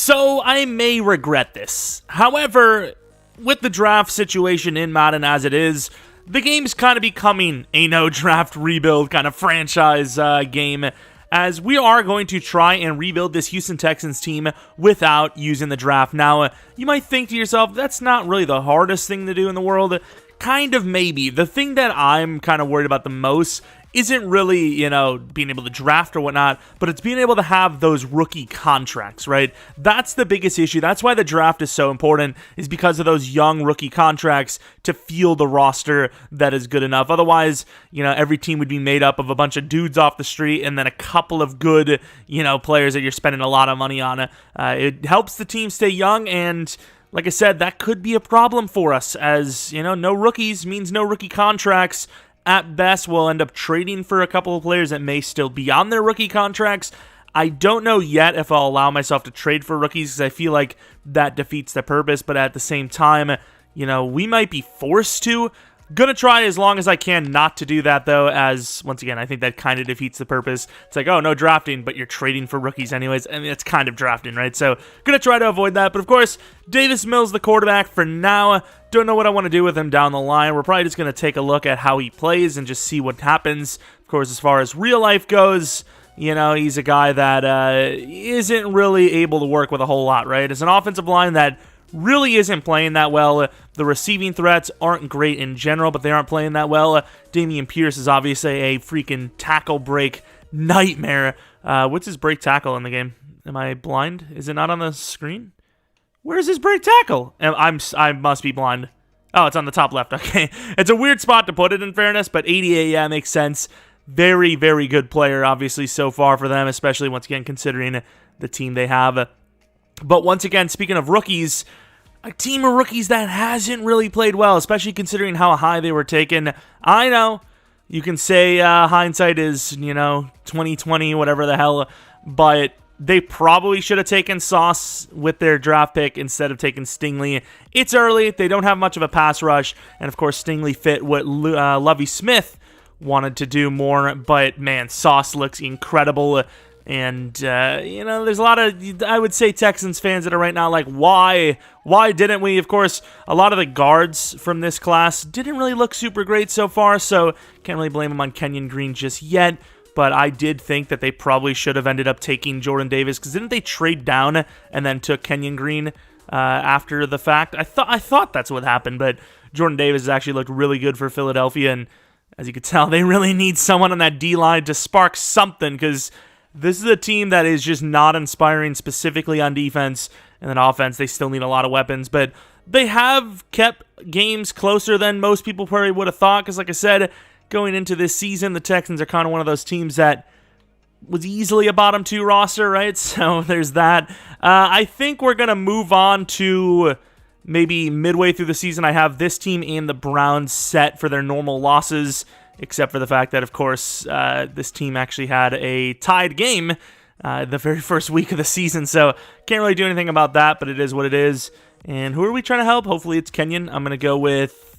So I may regret this. However, with the draft situation in Madden as it is, the game's kind of becoming a no-draft rebuild kind of franchise game, as we are going to try and rebuild this Houston Texans team without using the draft. Now, you might think to yourself, that's not really the hardest thing to do in the world. Kind of maybe. The thing that I'm kind of worried about the most isn't really, being able to draft or whatnot, but it's being able to have those rookie contracts, right? That's the biggest issue. That's why the draft is so important, is because of those young rookie contracts to field a roster that is good enough. Otherwise, every team would be made up of a bunch of dudes off the street and then a couple of good, players that you're spending a lot of money on. It helps the team stay young, and like I said, that could be a problem for us, as, no rookies means no rookie contracts. At best, we'll end up trading for a couple of players that may still be on their rookie contracts. I don't know yet if I'll allow myself to trade for rookies, because I feel like that defeats the purpose, but at the same time, we might be forced to. Gonna try as long as I can not to do that, though, as, once again, I think that kind of defeats the purpose. It's like, oh, no drafting, but you're trading for rookies anyways, and it's kind of drafting, right? So, gonna try to avoid that, but of course, Davis Mills, the quarterback, for now. Don't know what I want to do with him down the line. We're probably just gonna take a look at how he plays and just see what happens. Of course, as far as real life goes, he's a guy that isn't really able to work with a whole lot, right? It's an offensive line that really isn't playing that well. The receiving threats aren't great in general, but they aren't playing that well. Damian Pierce is obviously a freaking tackle break nightmare. What's his break tackle in the game? Am I blind? Is it not on the screen? Where's his break tackle? I must be blind. Oh, it's on the top left. Okay. It's a weird spot to put it, in fairness, but 88, yeah, makes sense. Very, very good player, obviously, so far for them, especially, once again, considering the team they have. But once again, speaking of rookies, a team of rookies that hasn't really played well, especially considering how high they were taken. I know you can say hindsight is, 2020, whatever the hell, but they probably should have taken Sauce with their draft pick instead of taking Stingley. It's early. They don't have much of a pass rush, and of course, Stingley fit what Lovie Smith wanted to do more, but man, Sauce looks incredible. And, there's a lot of, I would say, Texans fans that are right now like, why didn't we? Of course, a lot of the guards from this class didn't really look super great so far, so can't really blame them on Kenyon Green just yet. But I did think that they probably should have ended up taking Jordan Davis, because didn't they trade down and then took Kenyon Green after the fact? I thought that's what happened, but Jordan Davis has actually looked really good for Philadelphia, and as you can tell, they really need someone on that D-line to spark something, because this is a team that is just not inspiring, specifically on defense, and then offense, they still need a lot of weapons, but they have kept games closer than most people probably would have thought, because like I said, going into this season, the Texans are kind of one of those teams that was easily a bottom 2 roster, right? So there's that. I think we're going to move on to maybe midway through the season. I have this team and the Browns set for their normal losses, except for the fact that, of course, this team actually had a tied game the very first week of the season, so can't really do anything about that, but it is what it is. And who are we trying to help? Hopefully it's Kenyon. I'm going to go with,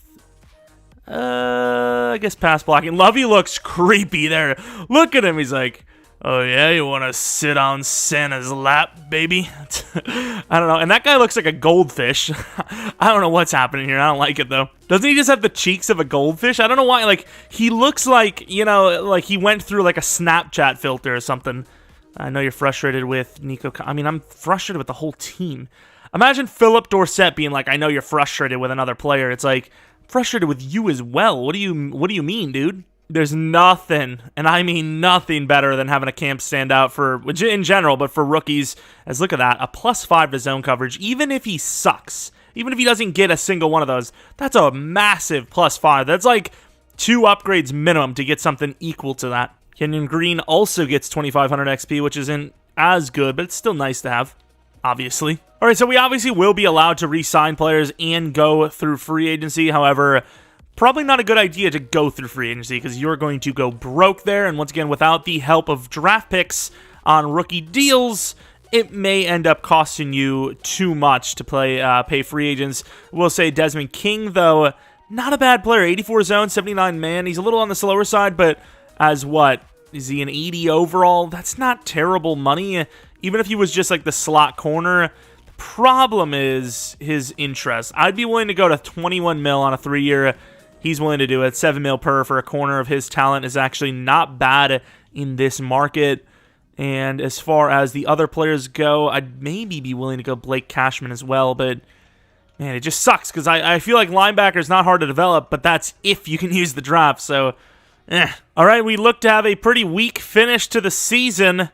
I guess, pass blocking. Lovey looks creepy there. Look at him. He's like, oh yeah, you want to sit on Santa's lap, baby? I don't know. And that guy looks like a goldfish. I don't know what's happening here. I don't like it, though. Doesn't he just have the cheeks of a goldfish? I don't know why. Like, he looks like, like he went through like a Snapchat filter or something. I know you're frustrated with Nico. I mean, I'm frustrated with the whole team. Imagine Philip Dorsett being like, I know you're frustrated with another player. It's like, frustrated with you as well. What do you mean, dude? There's nothing, and I mean nothing better than having a camp stand out for, in general, but for rookies, as look at that, a +5 to zone coverage, even if he sucks, even if he doesn't get a single one of those, that's a massive +5. That's like 2 upgrades minimum to get something equal to that. Kenyon Green also gets 2,500 XP, which isn't as good, but it's still nice to have, obviously. All right, so we obviously will be allowed to re-sign players and go through free agency. However, probably not a good idea to go through free agency because you're going to go broke there. And once again, without the help of draft picks on rookie deals, it may end up costing you too much to pay free agents. We'll say Desmond King, though, not a bad player. 84 zone, 79 man. He's a little on the slower side, but as what? Is he an 80 overall? That's not terrible money. even if he was just like the slot corner. The problem is his interest. I'd be willing to go to 21 mil on a 3-year. He's willing to do it. 7 mil per for a corner of his talent is actually not bad in this market. And as far as the other players go, I'd maybe be willing to go Blake Cashman as well, but man, it just sucks because I feel like linebacker is not hard to develop, but that's if you can use the draft, so All right, we look to have a pretty weak finish to the season.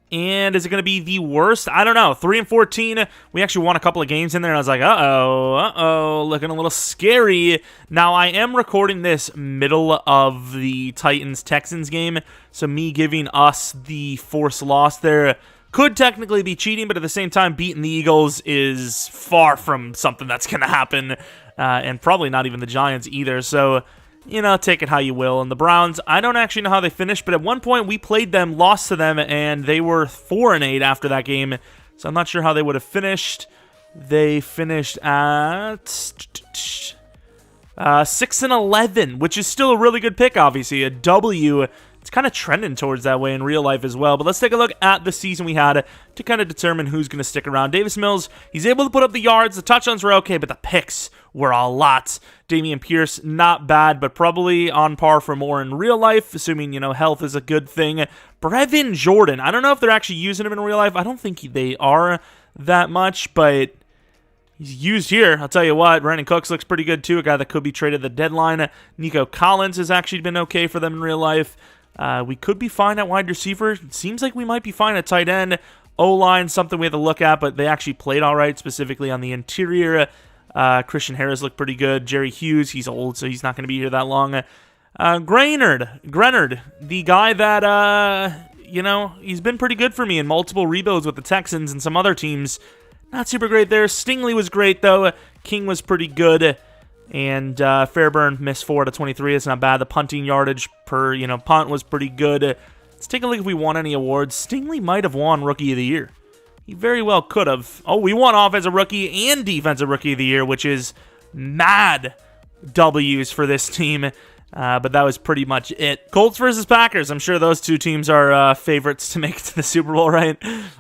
And is it going to be the worst? I don't know. 3-14. We actually won a couple of games in there, and I was like, uh-oh, looking a little scary. Now, I am recording this middle of the Titans-Texans game, so me giving us the forced loss there could technically be cheating, but at the same time, beating the Eagles is far from something that's going to happen, and probably not even the Giants either, so you know, take it how you will. And the Browns, I don't actually know how they finished, but at one point we played them, lost to them, and they were 4-8 after that game. So I'm not sure how they would have finished. They finished at 6-11, which is still a really good pick, obviously. A W. It's kind of trending towards that way in real life as well. But let's take a look at the season we had to kind of determine who's going to stick around. Davis Mills, he's able to put up the yards. The touchdowns were okay, but the picks were a lot. Dameon Pierce, not bad, but probably on par for more in real life, assuming, you know, health is a good thing. Brevin Jordan, I don't know if they're actually using him in real life. I don't think they are that much, but he's used here. I'll tell you what, Brandon Cooks looks pretty good too, a guy that could be traded at the deadline. Nico Collins has actually been okay for them in real life. We could be fine at wide receiver. It seems like we might be fine at tight end. O-line, something we have to look at, but they actually played all right, specifically on the interior. Christian Harris looked pretty good. Jerry Hughes, he's old, so he's not going to be here that long. Grenard, the guy that, you know, he's been pretty good for me in multiple rebuilds with the Texans and some other teams. Not super great there. Stingley was great, though. King was pretty good. And Fairburn missed 4 out of 23. It's not bad. The punting yardage per, you know, punt was pretty good. Let's take a look if we won any awards. Stingley might have won Rookie of the Year. He very well could have. Oh, we won Offensive Rookie and Defensive Rookie of the Year, which is mad W's for this team. But that was pretty much it. Colts versus Packers. I'm sure those two teams are favorites to make it to the Super Bowl, right?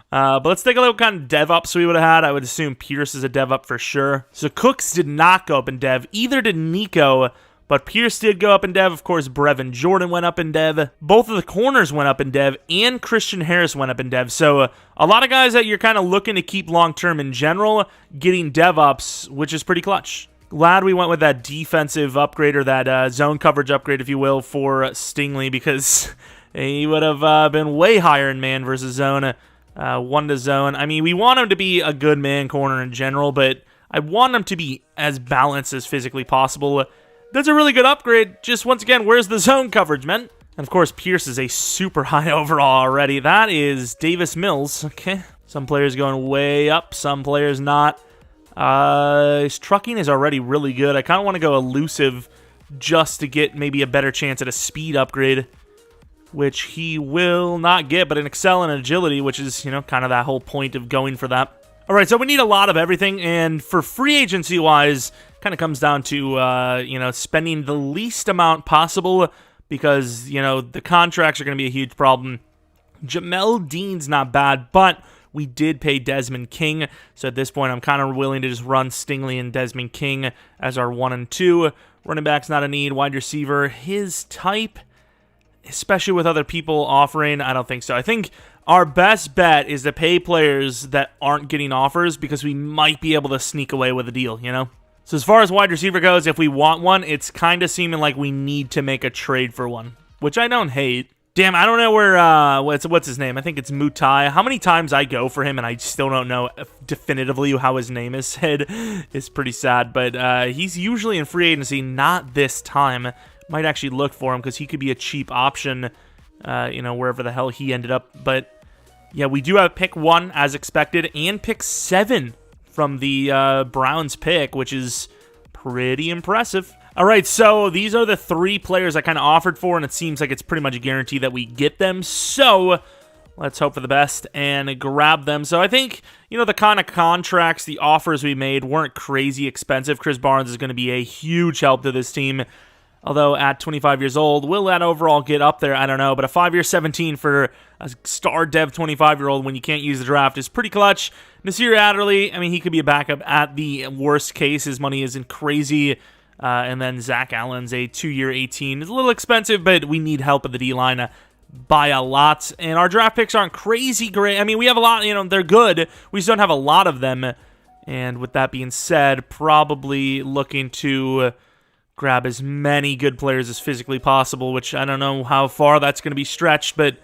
But let's take a look what kind of dev ups we would have had. I would assume Pierce is a dev up for sure. So Cooks did not go up in dev. Either did Nico, but Pierce did go up in dev. Of course, Brevin Jordan went up in dev. Both of the corners went up in dev, and Christian Harris went up in dev. So a lot of guys that you're kind of looking to keep long-term in general getting dev ups, which is pretty clutch. Glad we went with that defensive upgrade, or that zone coverage upgrade, if you will, for Stingley, because he would have been way higher in man versus zone, 1 to zone. I mean, we want him to be a good man corner in general, but I want him to be as balanced as physically possible. That's a really good upgrade. Just once again, where's the zone coverage, man? And of course, Pierce is a super high overall already. That is Davis Mills. Okay, some players going way up, some players not. His trucking is already really good. I kind of want to go elusive just to get maybe a better chance at a speed upgrade, which he will not get, but an excel and agility, which is, you know, kind of that whole point of going for that. All right, so we need a lot of everything, and for free agency-wise, kind of comes down to, you know, spending the least amount possible because, you know, the contracts are going to be a huge problem. Jamel Dean's not bad, but we did pay Desmond King, so at this point I'm kind of willing to just run Stingley and Desmond King as our 1 and 2. Running back's not a need. Wide receiver, his type, especially with other people offering, I don't think so. I think our best bet is to pay players that aren't getting offers because we might be able to sneak away with a deal, you know? So as far as wide receiver goes, if we want one, it's kind of seeming like we need to make a trade for one, which I don't hate. Damn, I don't know where, what's his name? I think it's Mutai. How many times I go for him and I still don't know definitively how his name is said is pretty sad. But he's usually in free agency, not this time. Might actually look for him because he could be a cheap option, you know, wherever the hell he ended up. But yeah, we do have pick 1 as expected and pick 7 from the Browns pick, which is pretty impressive. All right, so these are the 3 players I kind of offered for, and it seems like it's pretty much a guarantee that we get them. So let's hope for the best and grab them. So I think, you know, the kind of contracts, the offers we made weren't crazy expensive. Chris Barnes is going to be a huge help to this team. Although at 25 years old, will that overall get up there? I don't know. But a 5-year 17 for a star dev 25-year-old when you can't use the draft is pretty clutch. Nasir Adderley, I mean, he could be a backup at the worst case. His money isn't crazy. And then Zach Allen's a 2-year 18. It's a little expensive, but we need help at the D-line by a lot. And our draft picks aren't crazy great. I mean, we have a lot, they're good. We just don't have a lot of them. And with that being said, probably looking to grab as many good players as physically possible, which I don't know how far that's going to be stretched, but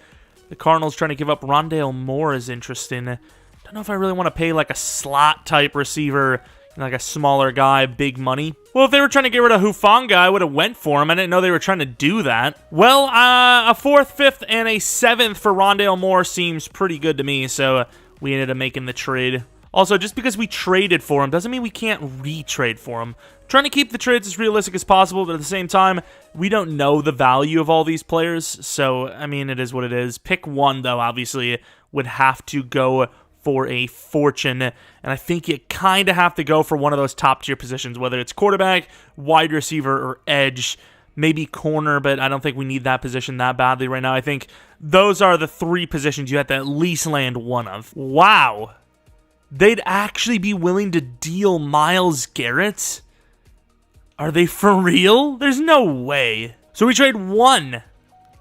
the Cardinals trying to give up Rondale Moore is interesting. I don't know if I really want to pay like a slot-type receiver, like a smaller guy, big money. Well, if they were trying to get rid of Hufanga, I would have went for him. I didn't know they were trying to do that. Well, a 4th, 5th, and a 7th for Rondale Moore seems pretty good to me, so we ended up making the trade. Also, just because we traded for him doesn't mean we can't retrade for him. Trying to keep the trades as realistic as possible, but at the same time, we don't know the value of all these players, so, I mean, it is what it is. Pick one, though, obviously, would have to go for a fortune, and I think you kind of have to go for one of those top-tier positions, whether it's quarterback, wide receiver, or edge, maybe corner, but I don't think we need that position that badly right now. I think those are the 3 positions you have to at least land one of. Wow. They'd actually be willing to deal Myles Garrett? Are they for real? There's no way. So we trade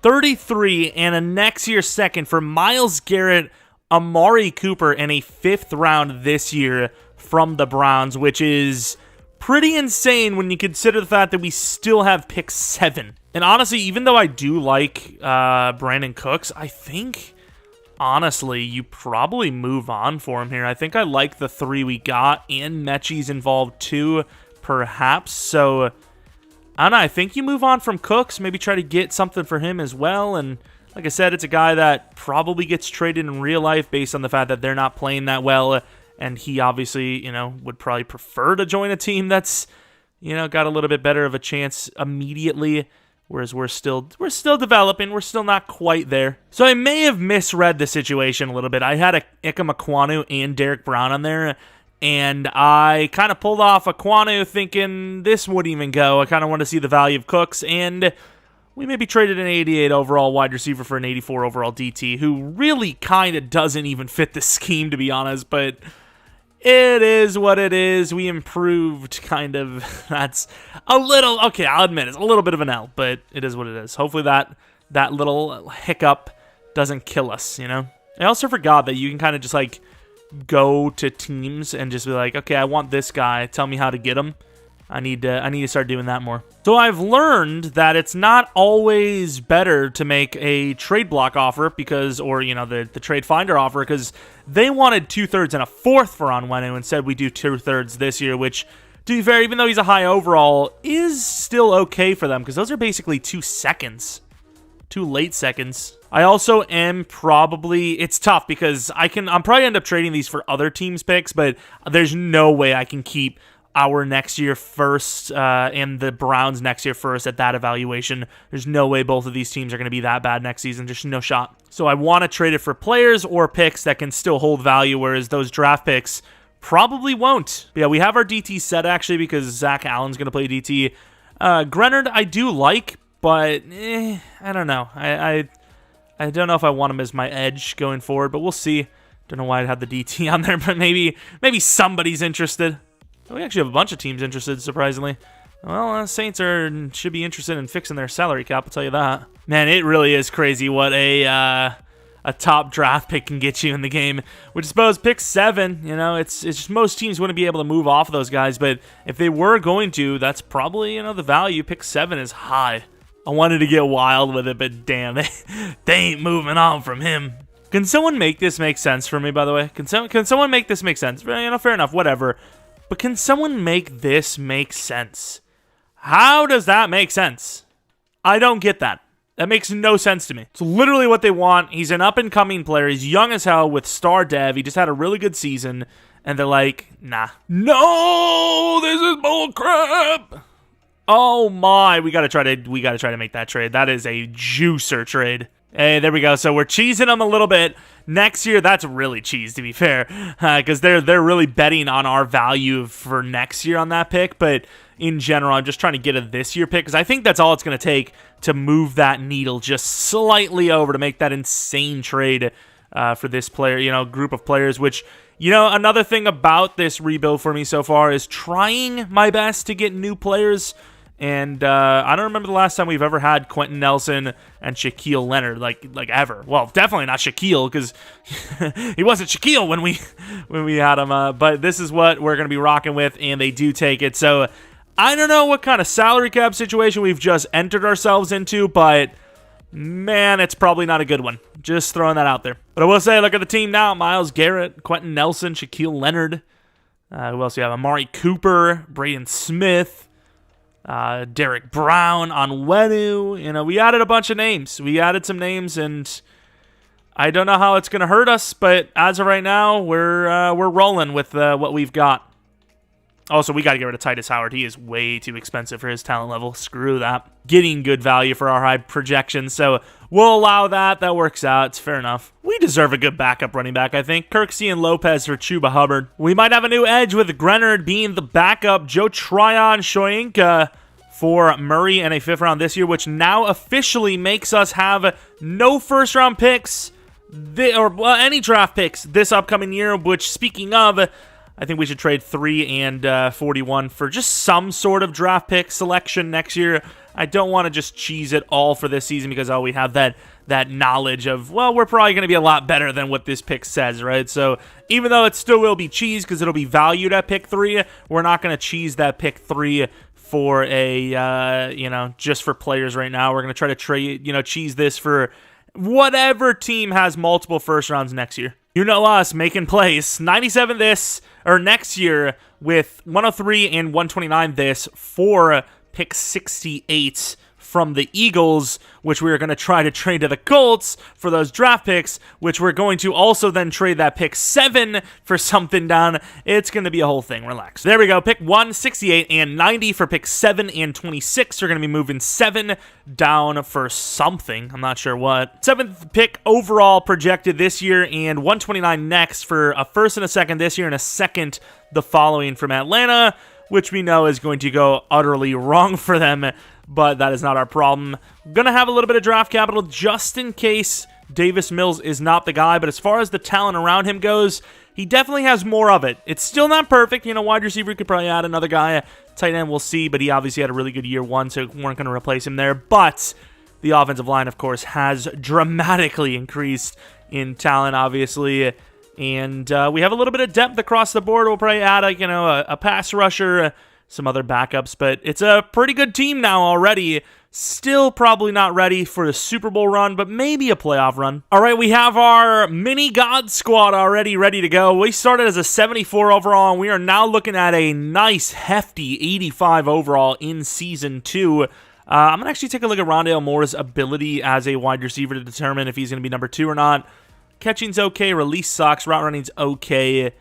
33 and a next year second for Myles Garrett, Amari Cooper, and a 5th round this year from the Browns, which is pretty insane when you consider the fact that we still have pick 7. And honestly, even though I do like Brandon Cooks, I think, honestly, you probably move on for him here. I think I like the 3 we got, and Mechie's involved too, perhaps. So, I don't know, I think you move on from Cooks, maybe try to get something for him as well. And like I said, it's a guy that probably gets traded in real life based on the fact that they're not playing that well. And he obviously, would probably prefer to join a team that's, got a little bit better of a chance immediately. Whereas we're still developing. We're still not quite there. So I may have misread the situation a little bit. I had Ika Ekwonu and Derek Brown on there, and I kind of pulled off Ekwonu thinking this wouldn't even go. I kind of want to see the value of Cooks, and we maybe traded an 88 overall wide receiver for an 84 overall DT, who really kind of doesn't even fit the scheme, to be honest, but it is what it is. We improved, kind of. That's a little, okay, I'll admit it's a little bit of an L, but it is what it is. Hopefully that little hiccup doesn't kill us, I also forgot that you can kind of just, go to teams and just be like, okay, I want this guy. Tell me how to get him. I need to start doing that more. So I've learned that it's not always better to make a trade block offer because, or the trade finder offer, because they wanted 2/3 and a 4th for Onwenu and said we do 2/3 this year, which, to be fair, even though he's a high overall, is still okay for them because those are basically 2 seconds, 2 late seconds. I also am probably, it's tough because I'm probably end up trading these for other teams' picks, but there's no way I can keep our next year first and the Browns next year first at that evaluation. There's no way both of these teams are going to be that bad next season. Just no shot. So I want to trade it for players or picks that can still hold value, whereas those draft picks probably won't. But yeah, we have our DT set actually because Zach Allen's going to play DT. Grenard I do like, but I don't know. I don't know if I want him as my edge going forward, but we'll see. Don't know why I'd have the DT on there, but maybe somebody's interested. We actually have a bunch of teams interested, surprisingly. Well, Saints should be interested in fixing their salary cap, I'll tell you that. Man, it really is crazy what a top draft pick can get you in the game. Which I suppose pick 7, it's just most teams wouldn't be able to move off of those guys, but if they were going to, that's probably, the value. Pick 7 is high. I wanted to get wild with it, but damn, they ain't moving on from him. Can someone make this make sense for me, by the way? Can someone make this make sense? Fair enough, whatever. But can someone make this make sense? How does that make sense? I don't get that. That makes no sense to me. It's literally what they want. He's an up-and-coming player. He's young as hell with star dev. He just had a really good season. And they're like, nah. No, this is bullcrap. Oh my, we gotta try to make that trade. That is a juicer trade. Hey, there we go. So we're cheesing them a little bit. Next year, that's really cheese, to be fair, because they're really betting on our value for next year on that pick. But, in general. I'm just trying to get a this year pick because I think that's all it's going to take to move that needle just slightly over to make that insane trade for this player, group of players, which, another thing about this rebuild for me so far is trying my best to get new players. And I don't remember the last time we've ever had Quentin Nelson and Shaquille Leonard, like ever. Well, definitely not Shaquille, because he wasn't Shaquille when we had him. But this is what we're going to be rocking with, and they do take it. So I don't know what kind of salary cap situation we've just entered ourselves into, but man, it's probably not a good one. Just throwing that out there. But I will say, look at the team now. Myles Garrett, Quentin Nelson, Shaquille Leonard. Who else do you have? Amari Cooper, Braden Smith. Derek Brown, Onwenu. We added a bunch of names. We added some names, and I don't know how it's going to hurt us, but as of right now, we're rolling with what we've got. Also, we got to get rid of Titus Howard. He is way too expensive for his talent level. Screw that. Getting good value for our high projections, so we'll allow that. That works out. It's fair enough. We deserve a good backup running back, I think. Kirksey and Lopez for Chuba Hubbard. We might have a new edge with Grenard being the backup. Joe Tryon Shoyinka for Murray and a 5th round this year, which now officially makes us have no first-round picks, any draft picks this upcoming year, which, speaking of, I think we should trade 3 and 41 for just some sort of draft pick selection next year. I don't want to just cheese it all for this season because we have that knowledge of, we're probably going to be a lot better than what this pick says, right? So even though it still will be cheese because it'll be valued at pick 3, we're not going to cheese that pick 3 for just for players right now. We're going to try to trade, cheese this for whatever team has multiple first rounds next year. Us making plays. 97 next year with 103 and 129 this for pick 68 from the Eagles, which we are going to try to trade to the Colts for those draft picks, which we're going to also then trade that pick 7 for something down. It's going to be a whole thing. Relax. There we go. Pick 1, 68, and 90 for pick 7 and 26. We're going to be moving 7 down for something. I'm not sure what. 7th pick overall projected this year and 129 next for a 1st and a 2nd this year and a 2nd the following from Atlanta, which we know is going to go utterly wrong for them, but that is not our problem. Going to have a little bit of draft capital just in case Davis Mills is not the guy, but as far as the talent around him goes, he definitely has more of it. It's still not perfect. Wide receiver could probably add another guy. Tight end, we'll see, but he obviously had a really good year 1, so we weren't going to replace him there. But the offensive line, of course, has dramatically increased in talent, obviously. And we have a little bit of depth across the board. We'll probably add a pass rusher, some other backups, but it's a pretty good team now already. Still probably not ready for the Super Bowl run, but maybe a playoff run. All right, we have our mini God squad already ready to go. We started as a 74 overall, and we are now looking at a nice, hefty 85 overall in Season 2. I'm going to actually take a look at Rondale Moore's ability as a wide receiver to determine if he's going to be number 2 or not. Catching's okay, release sucks, route running's okay.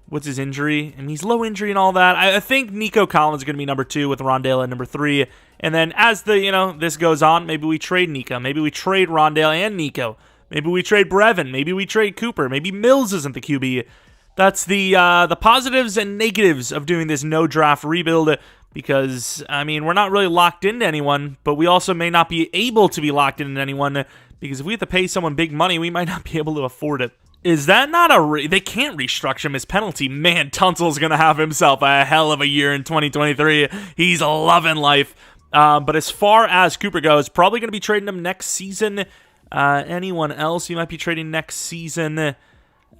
What's his injury? And he's low injury and all that. I think Nico Collins is going to be number 2 with Rondale at number 3. And then as this goes on, maybe we trade Nico. Maybe we trade Rondale and Nico. Maybe we trade Brevin. Maybe we trade Cooper. Maybe Mills isn't the QB. That's the positives and negatives of doing this no draft rebuild because, we're not really locked into anyone, but we also may not be able to be locked into anyone because if we have to pay someone big money, we might not be able to afford it. Is that not they can't restructure him as penalty. Man, Tunsil's going to have himself a hell of a year in 2023. He's loving life. But as far as Cooper goes, probably going to be trading him next season. Anyone else you might be trading next season?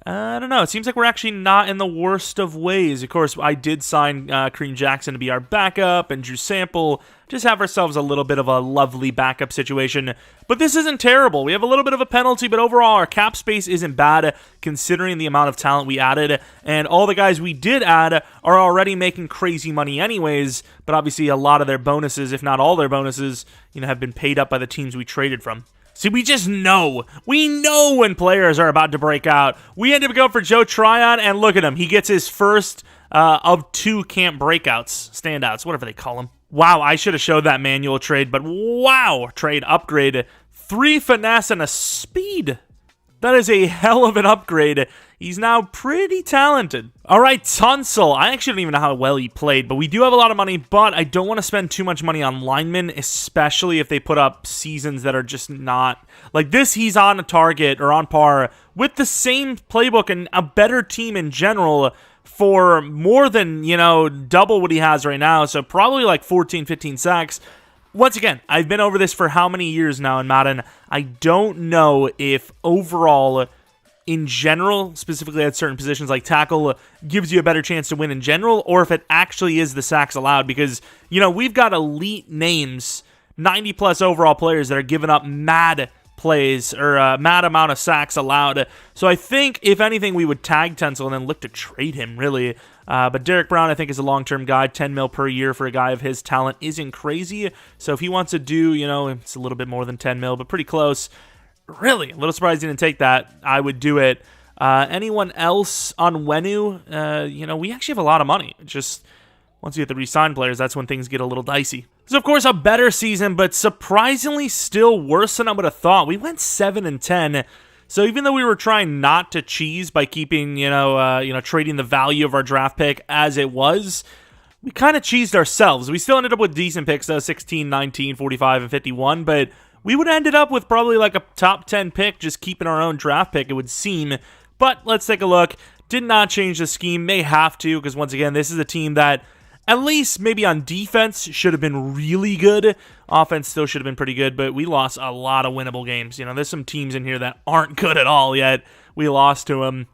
I don't know. It seems like we're actually not in the worst of ways. Of course, I did sign Kareem Jackson to be our backup and Drew Sample. Just have ourselves a little bit of a lovely backup situation. But this isn't terrible. We have a little bit of a penalty, but overall our cap space isn't bad considering the amount of talent we added. And all the guys we did add are already making crazy money anyways. But obviously a lot of their bonuses, if not all their bonuses, have been paid up by the teams we traded from. See, we just know. We know when players are about to break out. We ended up going for Joe Tryon, and look at him. He gets his first of 2 camp breakouts, standouts, whatever they call them. Wow, I should have showed that manual trade, but wow, trade upgrade. 3 finesse and a speed. That is a hell of an upgrade. He's now pretty talented. All right, Tunsil. I actually don't even know how well he played, but we do have a lot of money, but I don't want to spend too much money on linemen, especially if they put up seasons that are just not... Like this, he's on a target or on par with the same playbook and a better team in general for more than, double what he has right now. So probably like 14, 15 sacks. Once again, I've been over this for how many years now in Madden. I don't know if overall, in general, specifically at certain positions like tackle, gives you a better chance to win in general, or if it actually is the sacks allowed. Because, we've got elite names, 90-plus overall players that are giving up mad plays or a mad amount of sacks allowed. So I think, if anything, we would tag Tunsil and then look to trade him, really. But Derek Brown, I think, is a long-term guy. 10 mil per year for a guy of his talent isn't crazy. So if he wants to do, it's a little bit more than 10 mil, but pretty close. Really, a little surprised he didn't take that. I would do it. Anyone else on Wenu? We actually have a lot of money. Just once you get the re-sign players, that's when things get a little dicey. So, of course, a better season, but surprisingly still worse than I would have thought. We went 7-10. So even though we were trying not to cheese by keeping, trading the value of our draft pick as it was, we kind of cheesed ourselves. We still ended up with decent picks, though, 16, 19, 45, and 51, but we would have ended up with probably like a top 10 pick, just keeping our own draft pick, it would seem. But let's take a look. Did not change the scheme. May have to, because once again, this is a team that, at least maybe on defense, should have been really good. Offense still should have been pretty good, but we lost a lot of winnable games. There's some teams in here that aren't good at all yet. We lost to them.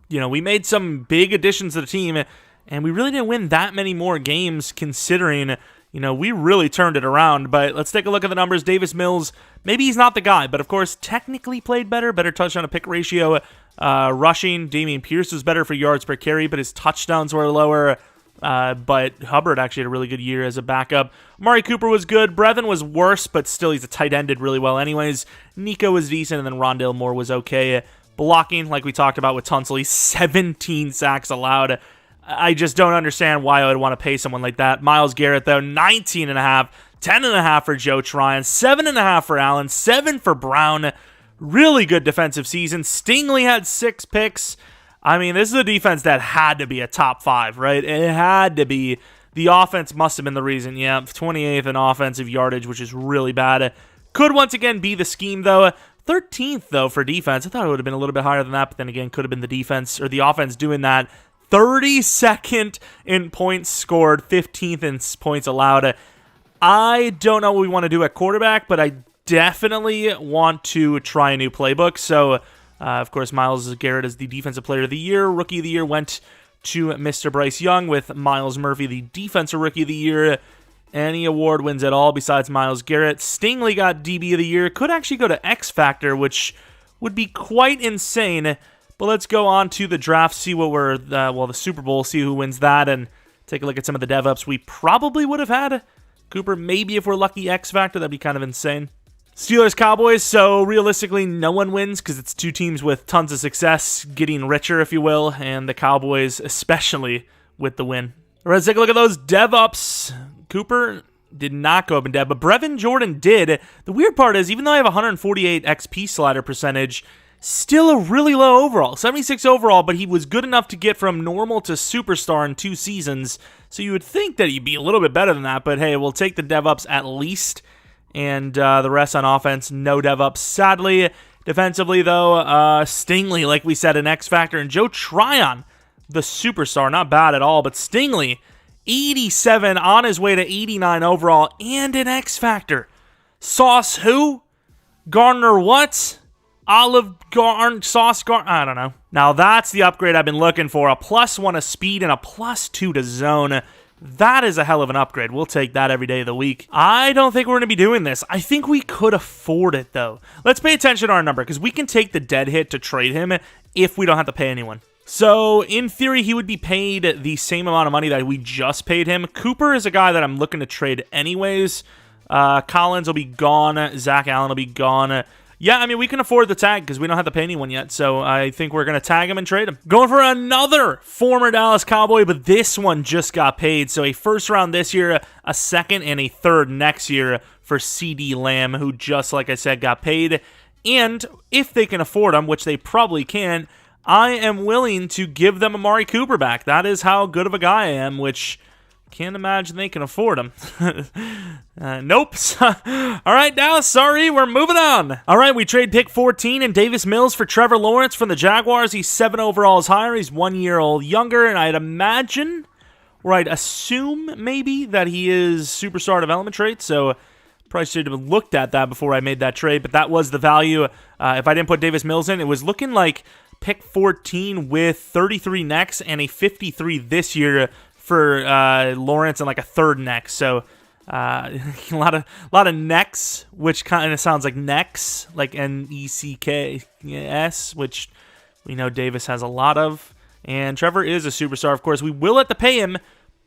We made some big additions to the team, and we really didn't win that many more games considering, we really turned it around. But let's take a look at the numbers. Davis Mills, maybe he's not the guy, but of course, technically played better touchdown to pick ratio. Rushing, Dameon Pierce was better for yards per carry, but his touchdowns were lower. But Hubbard actually had a really good year as a backup. Amari Cooper was good. Brevin was worse, but still he's a tight end, did really well anyways. Nico was decent, and then Rondale Moore was okay. Blocking, like we talked about with Tunsil, he's 17 sacks allowed. I just don't understand why I would want to pay someone like that. Myles Garrett, though, 19.5, 10.5 for Joe Tryon, 7.5 for Allen, 7 for Brown. Really good defensive season. Stingley had 6 picks. I mean, this is a defense that had to be a top 5, right? It had to be. The offense must have been the reason. Yeah, 28th in offensive yardage, which is really bad. Could once again be the scheme, though. 13th, though, for defense. I thought it would have been a little bit higher than that, but then again, could have been the defense or the offense doing that. 32nd in points scored, 15th in points allowed. I don't know what we want to do at quarterback, but I definitely want to try a new playbook. So, of course, Myles Garrett is the Defensive Player of the Year. Rookie of the Year went to Mr. Bryce Young, with Myles Murphy the Defensive Rookie of the Year. Any award wins at all besides Myles Garrett. Stingley got DB of the Year. Could actually go to X Factor, which would be quite insane. But let's go on to the draft, see what we're, the Super Bowl, see who wins that, and take a look at some of the dev-ups we probably would have had. Cooper, maybe if we're lucky, X Factor, that'd be kind of insane. Steelers, Cowboys, so realistically, no one wins because it's two teams with tons of success, getting richer, if you will, and the Cowboys especially with the win. All right, let's take a look at those dev-ups. Cooper did not go up in dev, but Brevin Jordan did. The weird part is, even though I have 148 XP slider percentage, still a really low overall, 76 overall, but he was good enough to get from normal to superstar in 2 seasons, so you would think that he'd be a little bit better than that, but hey, we'll take the dev-ups at least, and the rest on offense, no dev-ups, sadly. Defensively, though, Stingley, like we said, an X Factor, and Joe Tryon, the superstar, not bad at all, but Stingley, 87 on his way to 89 overall, and an X Factor. Sauce who? Garner what? Olive Garn, Sauce Garn, I don't know. Now that's the upgrade I've been looking for. A +1 to speed and a +2 to zone. That is a hell of an upgrade. We'll take that every day of the week. I don't think we're going to be doing this. I think we could afford it, though. Let's pay attention to our number, because we can take the dead hit to trade him if we don't have to pay anyone. So, in theory, he would be paid the same amount of money that we just paid him. Cooper is a guy that I'm looking to trade anyways. Collins will be gone. Zach Allen will be gone. Yeah, I mean, we can afford the tag because we don't have to pay anyone yet, so I think we're going to tag him and trade him. Going for another former Dallas Cowboy, but this one just got paid, so a first round this year, a second, and a third next year for CD Lamb, who just, like I said, got paid. And if they can afford him, which they probably can, I am willing to give them Amari Cooper back. That is how good of a guy I am, which can't imagine they can afford him. Nope. All right, now, sorry, we're moving on. All right, we trade pick 14 and Davis Mills for Trevor Lawrence from the Jaguars. He's 7 overalls higher. He's 1 year old younger, and I'd imagine, or I'd assume maybe, that he is superstar development trait, so probably should have looked at that before I made that trade, but that was the value. If I didn't put Davis Mills in, it was looking like pick 14 with 33 next and a 53 this year for Lawrence and like a third next. So a lot of necks, which kind of sounds like necks, like Necks, which we know Davis has a lot of. And Trevor is a superstar, of course. We will have to pay him,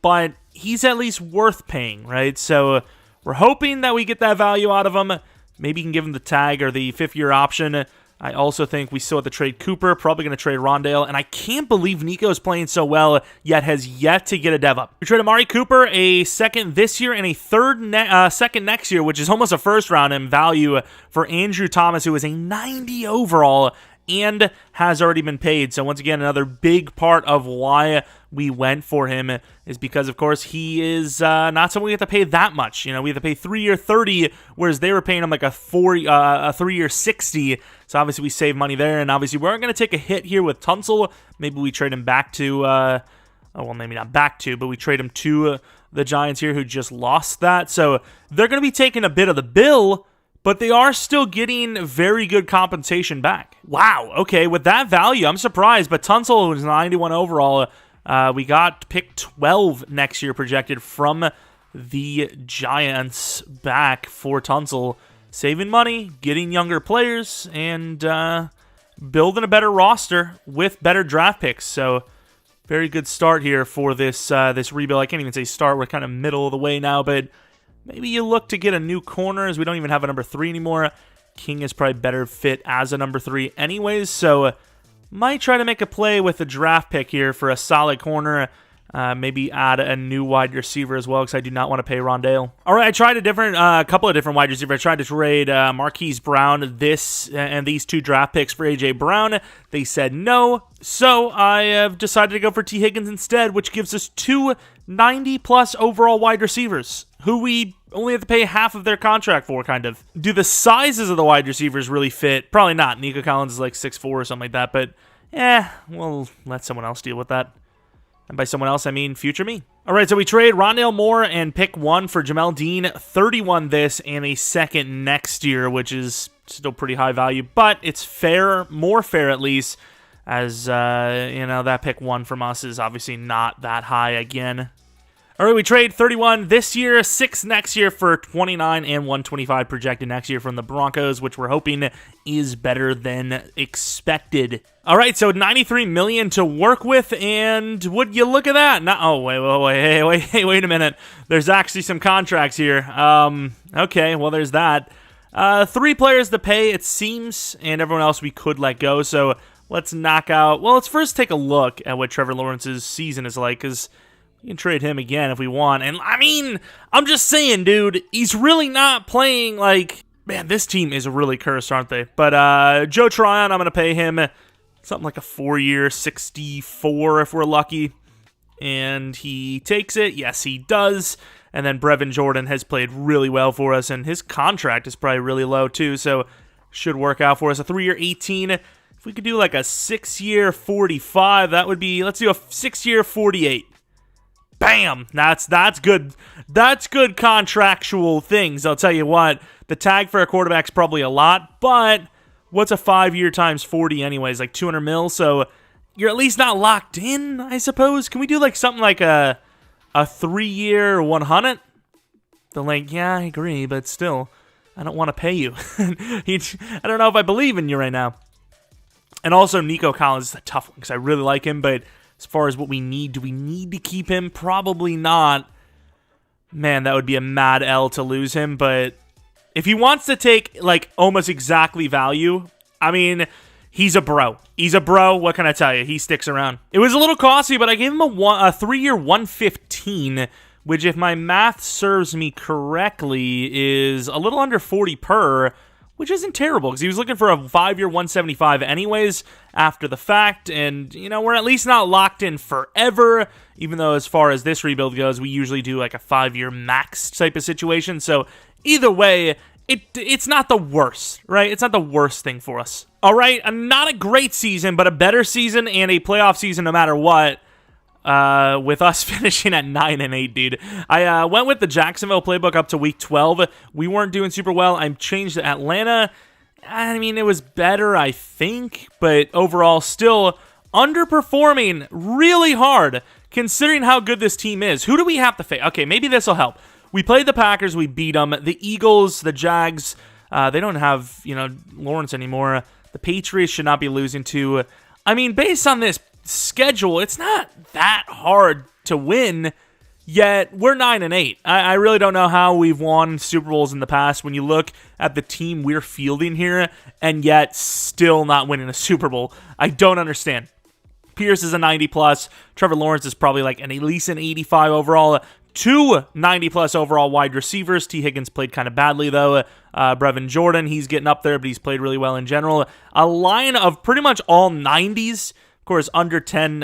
but he's at least worth paying, right? So we're hoping that we get that value out of him. Maybe you can give him the tag or the 5th-year option. I also think we still have to trade Cooper, probably going to trade Rondale, and I can't believe Nico's playing so well, yet has yet to get a dev up. We trade Amari Cooper, a second this year and a second next year, which is almost a first round in value for Andrew Thomas, who is a 90 overall and has already been paid. So once again, another big part of why we went for him is because, of course, he is not someone we have to pay that much. You know, we have to pay 3-year 30, whereas they were paying him like a 3-year 60. So obviously we save money there, and obviously we're going to take a hit here with Tunsil. Maybe we trade him back to, well, maybe not back to, but we trade him to the Giants here, who just lost that. So they're going to be taking a bit of the bill, but they are still getting very good compensation back. Wow, okay, with that value, I'm surprised. But Tunsil, who's 91 overall, we got pick 12 next year projected from the Giants back for Tunsil. Saving money, getting younger players, and building a better roster with better draft picks. So very good start here for this this rebuild. I can't even say start. We're kind of middle of the way now, but maybe you look to get a new corner, as we don't even have a number 3 anymore. King is probably better fit as a number 3 anyways, so might try to make a play with a draft pick here for a solid corner. Maybe add a new wide receiver as well, because I do not want to pay Rondale. All right, I tried a couple of different wide receivers. I tried to trade Marquise Brown and these 2 draft picks for A.J. Brown. They said no, so I have decided to go for T. Higgins instead, which gives us 2 90-plus overall wide receivers, who we only have to pay half of their contract for, kind of. Do the sizes of the wide receivers really fit? Probably not. Nico Collins is like 6'4" or something like that, but we'll let someone else deal with that. And by someone else, I mean future me. All right, so we trade Rondale Moore and pick 1 for Jamel Dean, 31 this, and a second next year, which is still pretty high value, but it's fair, more fair at least, as, that pick 1 from us is obviously not that high again. All right, we trade 31 this year, 6 next year for 29 and 125 projected next year from the Broncos, which we're hoping is better than expected. All right, so $93 million to work with, and would you look at that? Wait a minute. There's actually some contracts here. Okay, well, there's that. 3 players to pay, it seems, and everyone else we could let go, so let's knock out. Well, let's first take a look at what Trevor Lawrence's season is like, because we can trade him again if we want. And, I mean, I'm just saying, dude, he's really not playing like... Man, this team is really cursed, aren't they? But Joe Tryon, I'm going to pay him something like a 4-year 64 if we're lucky. And he takes it. Yes, he does. And then Brevin Jordan has played really well for us, and his contract is probably really low too, so should work out for us. A 3-year 18. If we could do like a 6-year 45, that would be... Let's do a 6-year 48. Bam! That's good. That's good contractual things. I'll tell you what, the tag for a quarterback's probably a lot, but what's a 5-year times 40 anyways? Like 200 mil, so you're at least not locked in, I suppose. Can we do like something like a 3-year 100? The length, yeah, I agree, but still, I don't want to pay you. I don't know if I believe in you right now. And also, Nico Collins is a tough one, because I really like him, but as far as what we need, do we need to keep him? Probably not. Man, that would be a mad L to lose him, but if he wants to take, like, almost exactly value, I mean, he's a bro. He's a bro, what can I tell you? He sticks around. It was a little costly, but I gave him a 3-year 115, which, if my math serves me correctly, is a little under 40 per, which isn't terrible because he was looking for a 5-year 175 anyways after the fact. And, we're at least not locked in forever, even though as far as this rebuild goes, we usually do like a 5-year max type of situation. So either way, it's not the worst, right? It's not the worst thing for us. All right, not a great season, but a better season and a playoff season no matter what. With us finishing at 9-8, dude. I went with the Jacksonville playbook up to week 12. We weren't doing super well. I changed to Atlanta. I mean, it was better, I think, but overall still underperforming really hard considering how good this team is. Who do we have to face? Okay, maybe this will help. We played the Packers. We beat them. The Eagles, the Jags, they don't have, Lawrence anymore. The Patriots should not be losing to. I mean, based on this schedule, it's not that hard to win, yet we're 9-8. I really don't know how we've won Super Bowls in the past when you look at the team we're fielding here and yet still not winning a Super Bowl. I don't understand. Pierce is a 90+. Trevor Lawrence is probably like at least an 85 overall. 2 90+ overall wide receivers. T. Higgins played kind of badly, though. Brevin Jordan, he's getting up there, but he's played really well in general. A line of pretty much all 90s. Of course, under 10,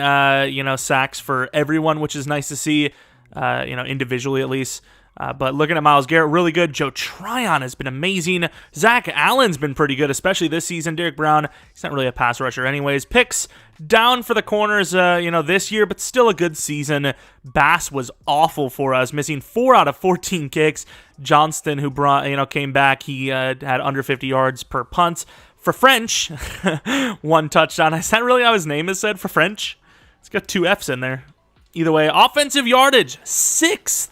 sacks for everyone, which is nice to see, individually at least. But looking at Myles Garrett, really good. Joe Tryon has been amazing. Zach Allen's been pretty good, especially this season. Derrick Brown, he's not really a pass rusher anyways. Picks down for the corners, this year, but still a good season. Bass was awful for us, missing 4 out of 14 kicks. Johnston, who came back, he had under 50 yards per punt. For French, 1 touchdown. Is that really how his name is said, for French? It's got 2 F's in there. Either way, offensive yardage, 6th.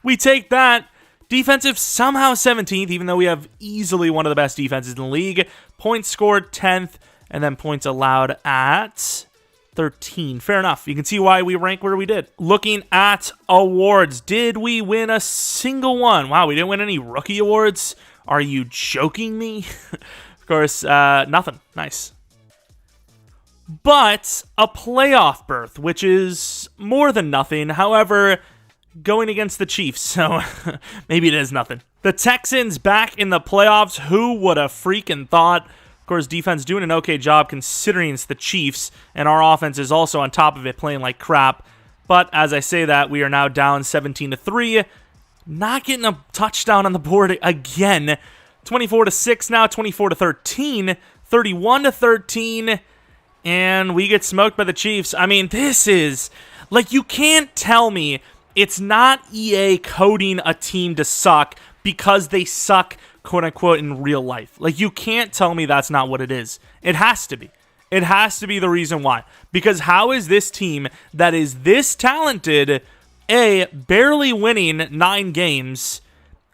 We take that. Defensive, somehow 17th, even though we have easily one of the best defenses in the league. Points scored, 10th, and then points allowed at 13. Fair enough. You can see why we rank where we did. Looking at awards, did we win a single one? Wow, we didn't win any rookie awards? Are you joking me? Of course, nothing. Nice. But a playoff berth, which is more than nothing. However, going against the Chiefs, so maybe it is nothing. The Texans back in the playoffs. Who would have freaking thought? Of course, defense doing an okay job considering it's the Chiefs, and our offense is also on top of it playing like crap. But as I say that, we are now down 17-3. Not getting a touchdown on the board again. 24-6 now, 24-13, 31-13, and we get smoked by the Chiefs. I mean, this is, like, you can't tell me it's not EA coding a team to suck because they suck, quote-unquote, in real life. Like, you can't tell me that's not what it is. It has to be. It has to be the reason why. Because how is this team that is this talented, A, barely winning 9 games,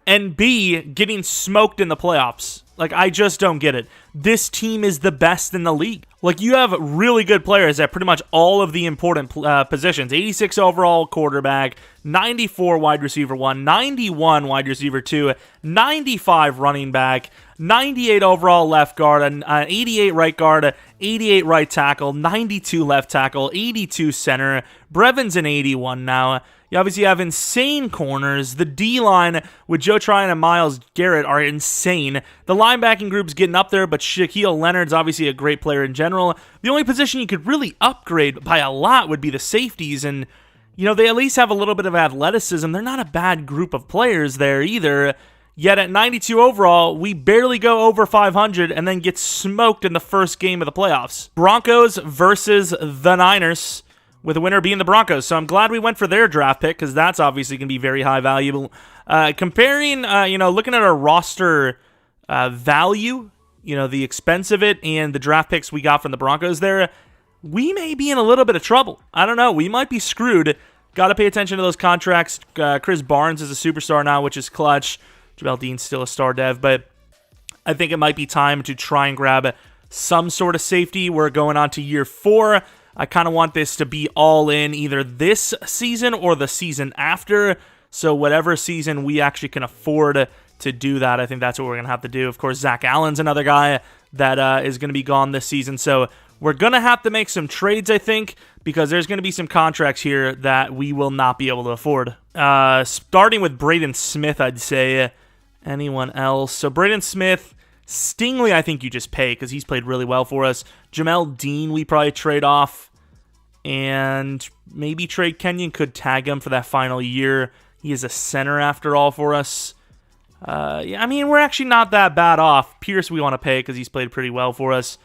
and B, getting smoked in the playoffs? Like, I just don't get it. This team is the best in the league. Like, you have really good players at pretty much all of the important positions. 86 overall quarterback, 94 wide receiver 1, 91 wide receiver 2, 95 running back, 98 overall left guard, 88 right guard, 88 right tackle, 92 left tackle, 82 center. Brevin's an 81 now. You obviously have insane corners. The D-line with Joe Tryon and Myles Garrett are insane. The linebacking group's getting up there, but Shaquille Leonard's obviously a great player in general. The only position you could really upgrade by a lot would be the safeties, and they at least have a little bit of athleticism. They're not a bad group of players there either. Yet at 92 overall, we barely go over 500 and then get smoked in the first game of the playoffs. Broncos versus the Niners, with the winner being the Broncos. So I'm glad we went for their draft pick because that's obviously going to be very high valuable. Comparing, looking at our roster value, the expense of it and the draft picks we got from the Broncos there, we may be in a little bit of trouble. I don't know. We might be screwed. Got to pay attention to those contracts. Chris Barnes is a superstar now, which is clutch. Jamel Dean's still a star dev, but I think it might be time to try and grab some sort of safety. We're going on to year 4. I kind of want this to be all in either this season or the season after. So whatever season we actually can afford to do that, I think that's what we're going to have to do. Of course, Zach Allen's another guy that is going to be gone this season. So we're going to have to make some trades, I think, because there's going to be some contracts here that we will not be able to afford. Starting with Braden Smith, I'd say. Anyone else? So Braden Smith, Stingley, I think you just pay because he's played really well for us. Jamel Dean, we probably trade off. And maybe trade Kenyon, could tag him for that final year. He is a center after all for us. Yeah, I mean, we're actually not that bad off. Pierce we want to pay because he's played pretty well for us.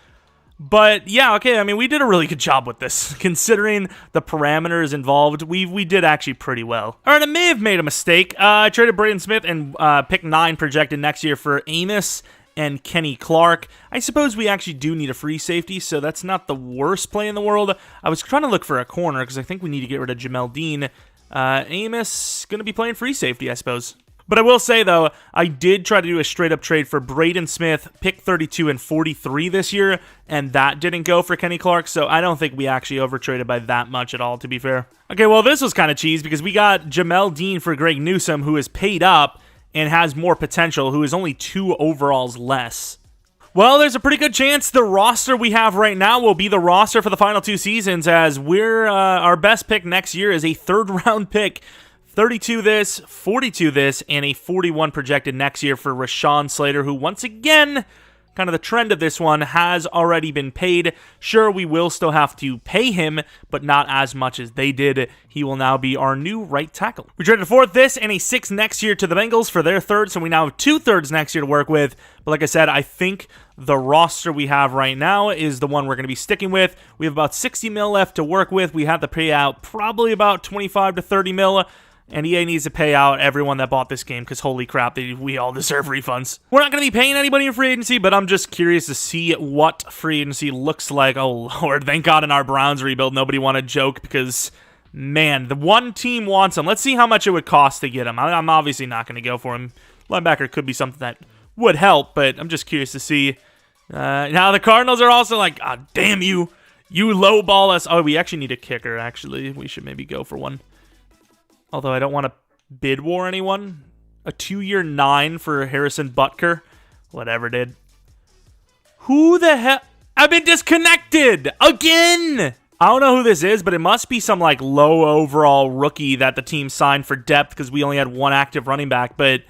But yeah, okay, I mean, we did a really good job with this. Considering the parameters involved, we did actually pretty well. All right, I may have made a mistake. I traded Braden Smith and pick 9 projected next year for Amos and Kenny Clark. I suppose we actually do need a free safety, so that's not the worst play in the world. I was trying to look for a corner because I think we need to get rid of Jamel Dean. Amos going to be playing free safety, I suppose. But I will say, though, I did try to do a straight-up trade for Braden Smith, pick 32 and 43 this year, and that didn't go for Kenny Clark, so I don't think we actually overtraded by that much at all, to be fair. Okay, well, this was kind of cheese because we got Jamel Dean for Greg Newsome, who is paid up and has more potential, who is only 2 overalls less. Well, there's a pretty good chance the roster we have right now will be the roster for the final 2 seasons, as our best pick next year is a 3rd-round pick. 32 this, 42 this, and a 41 projected next year for Rashawn Slater, who once again, kind of the trend of this one, has already been paid. Sure, we will still have to pay him, but not as much as they did. He will now be our new right tackle. We traded a 4th this and a 6th next year to the Bengals for their 3rd, so we now have 2 3rds next year to work with. But like I said, I think the roster we have right now is the one we're going to be sticking with. We have about 60 mil left to work with. We have to pay out probably about 25 to 30 mil. And EA needs to pay out everyone that bought this game because holy crap, we all deserve refunds. We're not going to be paying anybody in free agency, but I'm just curious to see what free agency looks like. Oh, Lord, thank God in our Browns rebuild, nobody wanted Joke because, man, the one team wants him. Let's see how much it would cost to get him. I'm obviously not going to go for him. Linebacker could be something that would help, but I'm just curious to see. Now, the Cardinals are also like, oh, damn you lowball us. Oh, we actually need a kicker, actually. We should maybe go for one. Although I don't want to bid war anyone. A 2-year 9 for Harrison Butker. Whatever, dude. Who the hell? I've been disconnected again. I don't know who this is, but it must be some like low overall rookie that the team signed for depth because we only had 1 active running back. But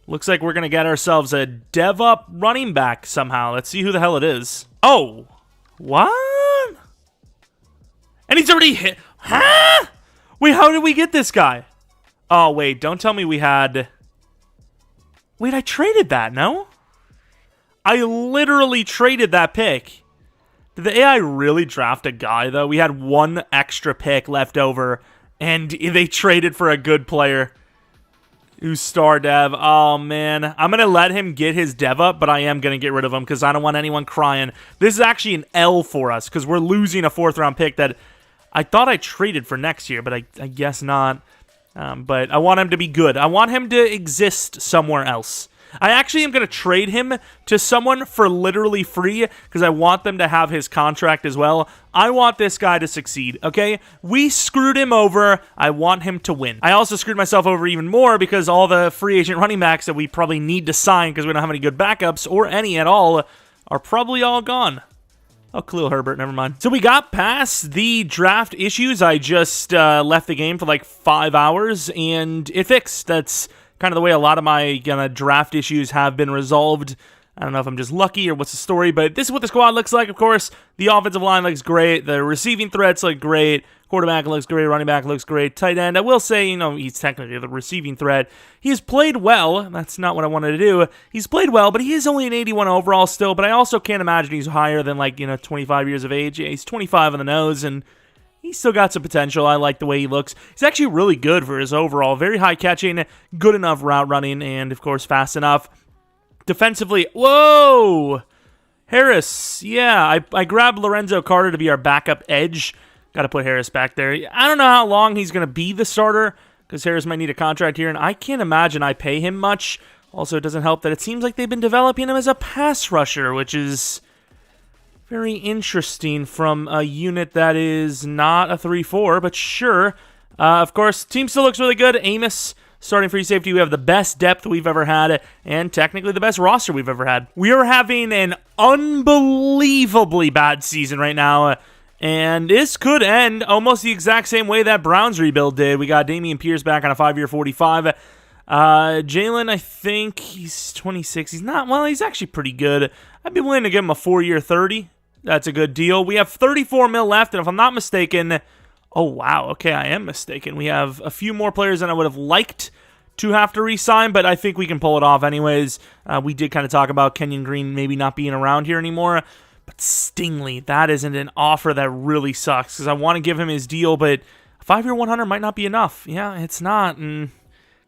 looks like we're going to get ourselves a dev up running back somehow. Let's see who the hell it is. Oh, what? And he's already hit. Huh? Wait, how did we get this guy? Oh, wait, don't tell me we had... Wait, I traded that, no? I literally traded that pick. Did the AI really draft a guy, though? We had 1 extra pick left over, and they traded for a good player who's star dev. Oh, man. I'm going to let him get his dev up, but I am going to get rid of him because I don't want anyone crying. This is actually an L for us because we're losing a 4th-round pick that... I thought I traded for next year, but I guess not. But I want him to be good. I want him to exist somewhere else. I actually am going to trade him to someone for literally free because I want them to have his contract as well. I want this guy to succeed, okay? We screwed him over. I want him to win. I also screwed myself over even more because all the free agent running backs that we probably need to sign because we don't have any good backups or any at all are probably all gone. Oh, Khalil Herbert, never mind. So we got past the draft issues. I just left the game for like 5 hours, and it fixed. That's kind of the way a lot of my draft issues have been resolved. I don't know if I'm just lucky or what's the story, but this is what the squad looks like, of course. The offensive line looks great. The receiving threats look great. Quarterback looks great. Running back looks great. Tight end, I will say, he's technically the receiving threat. He's played well. That's not what I wanted to do. He's played well, but he is only an 81 overall still, but I also can't imagine he's higher than 25 years of age. Yeah, he's 25 on the nose, and he's still got some potential. I like the way he looks. He's actually really good for his overall. Very high catching, good enough route running, and of course fast enough. Defensively, whoa! Harris, yeah, I grabbed Lorenzo Carter to be our backup edge. Got to put Harris back there. I don't know how long he's going to be the starter because Harris might need a contract here, and I can't imagine I pay him much. Also, it doesn't help that it seems like they've been developing him as a pass rusher, which is very interesting from a unit that is not a 3-4, but sure. Of course, team still looks really good. Amos, starting free safety, we have the best depth we've ever had, and technically the best roster we've ever had. We are having an unbelievably bad season right now. And this could end almost the exact same way that Browns rebuild did. We got Dameon Pierce back on a 5-year 45. Jalen, I think he's 26. He's not, well, he's actually pretty good. I'd be willing to give him a 4-year 30. That's a good deal. We have 34 mil left, and if I'm not mistaken, oh, wow, okay, I am mistaken. We have a few more players than I would have liked to have to re-sign, but I think we can pull it off anyways. We did kind of talk about Kenyon Green maybe not being around here anymore, but Stingley, that isn't an offer that really sucks, because I want to give him his deal, but a 5-year 100 might not be enough. Yeah, it's not, and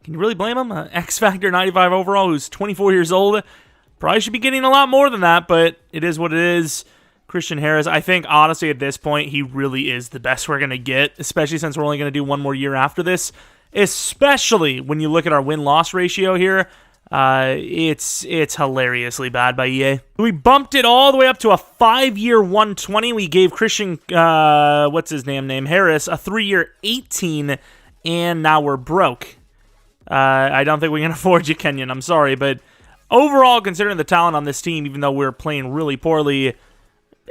can you really blame him? X-Factor 95 overall, who's 24 years old, probably should be getting a lot more than that, but it is what it is. Christian Harris, I think, honestly, at this point, he really is the best we're going to get, especially since we're only going to do one more year after this, especially when you look at our win-loss ratio here. It's hilariously bad by EA. We bumped it all the way up to a 5-year 120. We gave Christian, what's his name, Harris, a 3-year 18, and now we're broke. I don't think we can afford you, Kenyon. I'm sorry, but overall, considering the talent on this team, even though we're playing really poorly,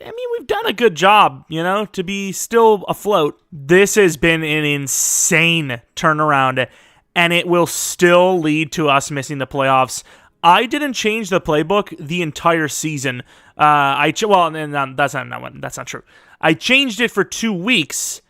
I mean, we've done a good job, to be still afloat. This has been an insane turnaround, and it will still lead to us missing the playoffs. I didn't change the playbook the entire season. That's not true. I changed it for 2 weeks.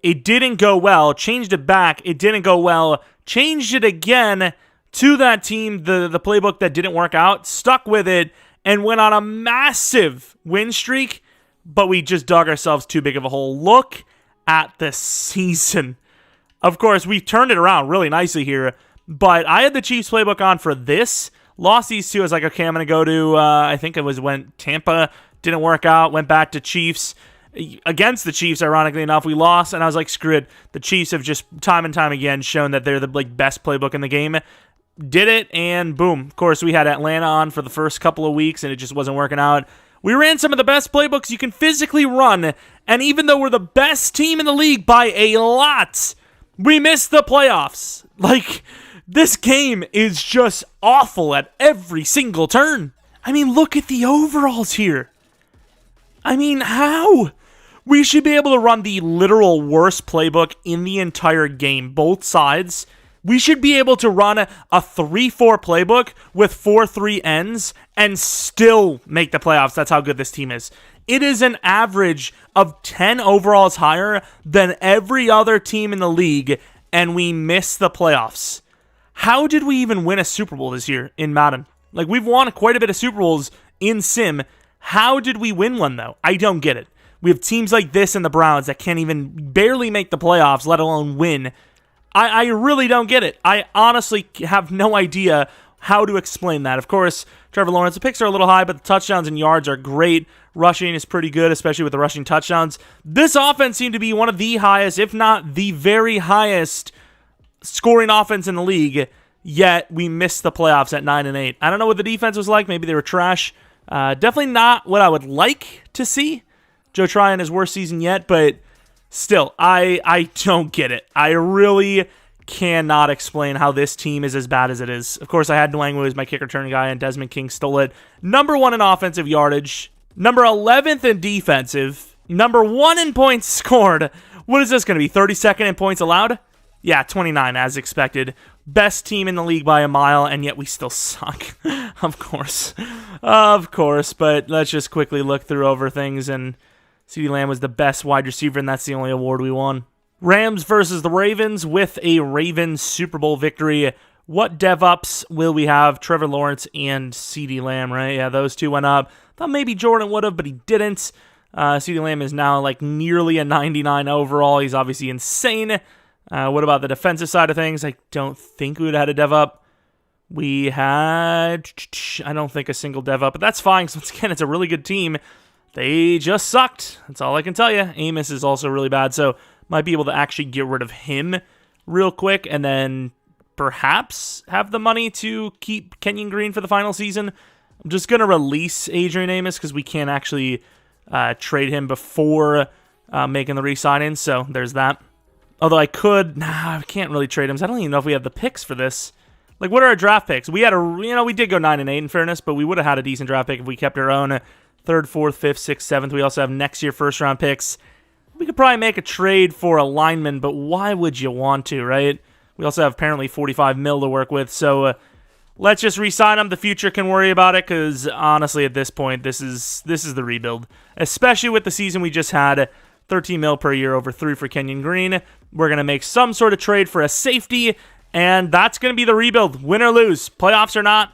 It didn't go well. Changed it back. It didn't go well. Changed it again to that team, the playbook that didn't work out. Stuck with it. And went on a massive win streak, but we just dug ourselves too big of a hole. Look at the season. Of course, we've turned it around really nicely here, but I had the Chiefs playbook on for this. Lost these two. I was like, okay, I'm going to go to, I think it was when Tampa didn't work out, went back to Chiefs. Against the Chiefs, ironically enough, we lost, and I was like, screw it. The Chiefs have just time and time again shown that they're the best playbook in the game. Did it, and boom. Of course, we had Atlanta on for the first couple of weeks, and it just wasn't working out. We ran some of the best playbooks you can physically run, and even though we're the best team in the league by a lot, we missed the playoffs. This game is just awful at every single turn. I mean, look at the overalls here. I mean, how? We should be able to run the literal worst playbook in the entire game, both sides. We should be able to run a 3-4 playbook with 4-3 ends and still make the playoffs. That's how good this team is. It is an average of 10 overalls higher than every other team in the league, and we miss the playoffs. How did we even win a Super Bowl this year in Madden? We've won quite a bit of Super Bowls in Sim. How did we win one, though? I don't get it. We have teams like this and the Browns that can't even barely make the playoffs, let alone win. I really don't get it. I honestly have no idea how to explain that. Of course, Trevor Lawrence, the picks are a little high, but the touchdowns and yards are great. Rushing is pretty good, especially with the rushing touchdowns. This offense seemed to be one of the highest, if not the very highest, scoring offense in the league, yet we missed the playoffs at 9-8. I don't know what the defense was like. Maybe they were trash. Definitely not what I would like to see. Joe Tryon his worst season yet, but still, I don't get it. I really cannot explain how this team is as bad as it is. Of course, I had Nwangwu as my kick return guy, and Desmond King stole it. Number 1 in offensive yardage. Number 11th in defensive. Number 1 in points scored. What is this going to be, 32nd in points allowed? Yeah, 29 as expected. Best team in the league by a mile, and yet we still suck. Of course. Of course, but let's just quickly look through over things, and CeeDee Lamb was the best wide receiver, and that's the only award we won. Rams versus the Ravens with a Ravens Super Bowl victory. What dev-ups will we have? Trevor Lawrence and CeeDee Lamb, right? Yeah, those two went up. Thought maybe Jordan would have, but he didn't. CeeDee Lamb is now nearly a 99 overall. He's obviously insane. What about the defensive side of things? I don't think we would have had a dev-up. We had, I don't think, a single dev-up, but that's fine, because once again, it's a really good team. They just sucked. That's all I can tell you. Amos is also really bad, so might be able to actually get rid of him real quick and then perhaps have the money to keep Kenyon Green for the final season. I'm just going to release Adrian Amos because we can't actually trade him before making the re-signing, so there's that. Although I can't really trade him. I don't even know if we have the picks for this. What are our draft picks? We had we did go 9-8 in fairness, but we would have had a decent draft pick if we kept our own 3rd, 4th, 5th, 6th, 7th. We also have next year first round picks. We could probably make a trade for a lineman, but why would you want to, right? We also have apparently 45 mil to work with, so let's just re-sign him. The future can worry about it, because honestly, at this point, this is the rebuild. Especially with the season we just had, 13 mil per year over 3 for Kenyon Green. We're going to make some sort of trade for a safety, and that's going to be the rebuild. Win or lose, playoffs or not,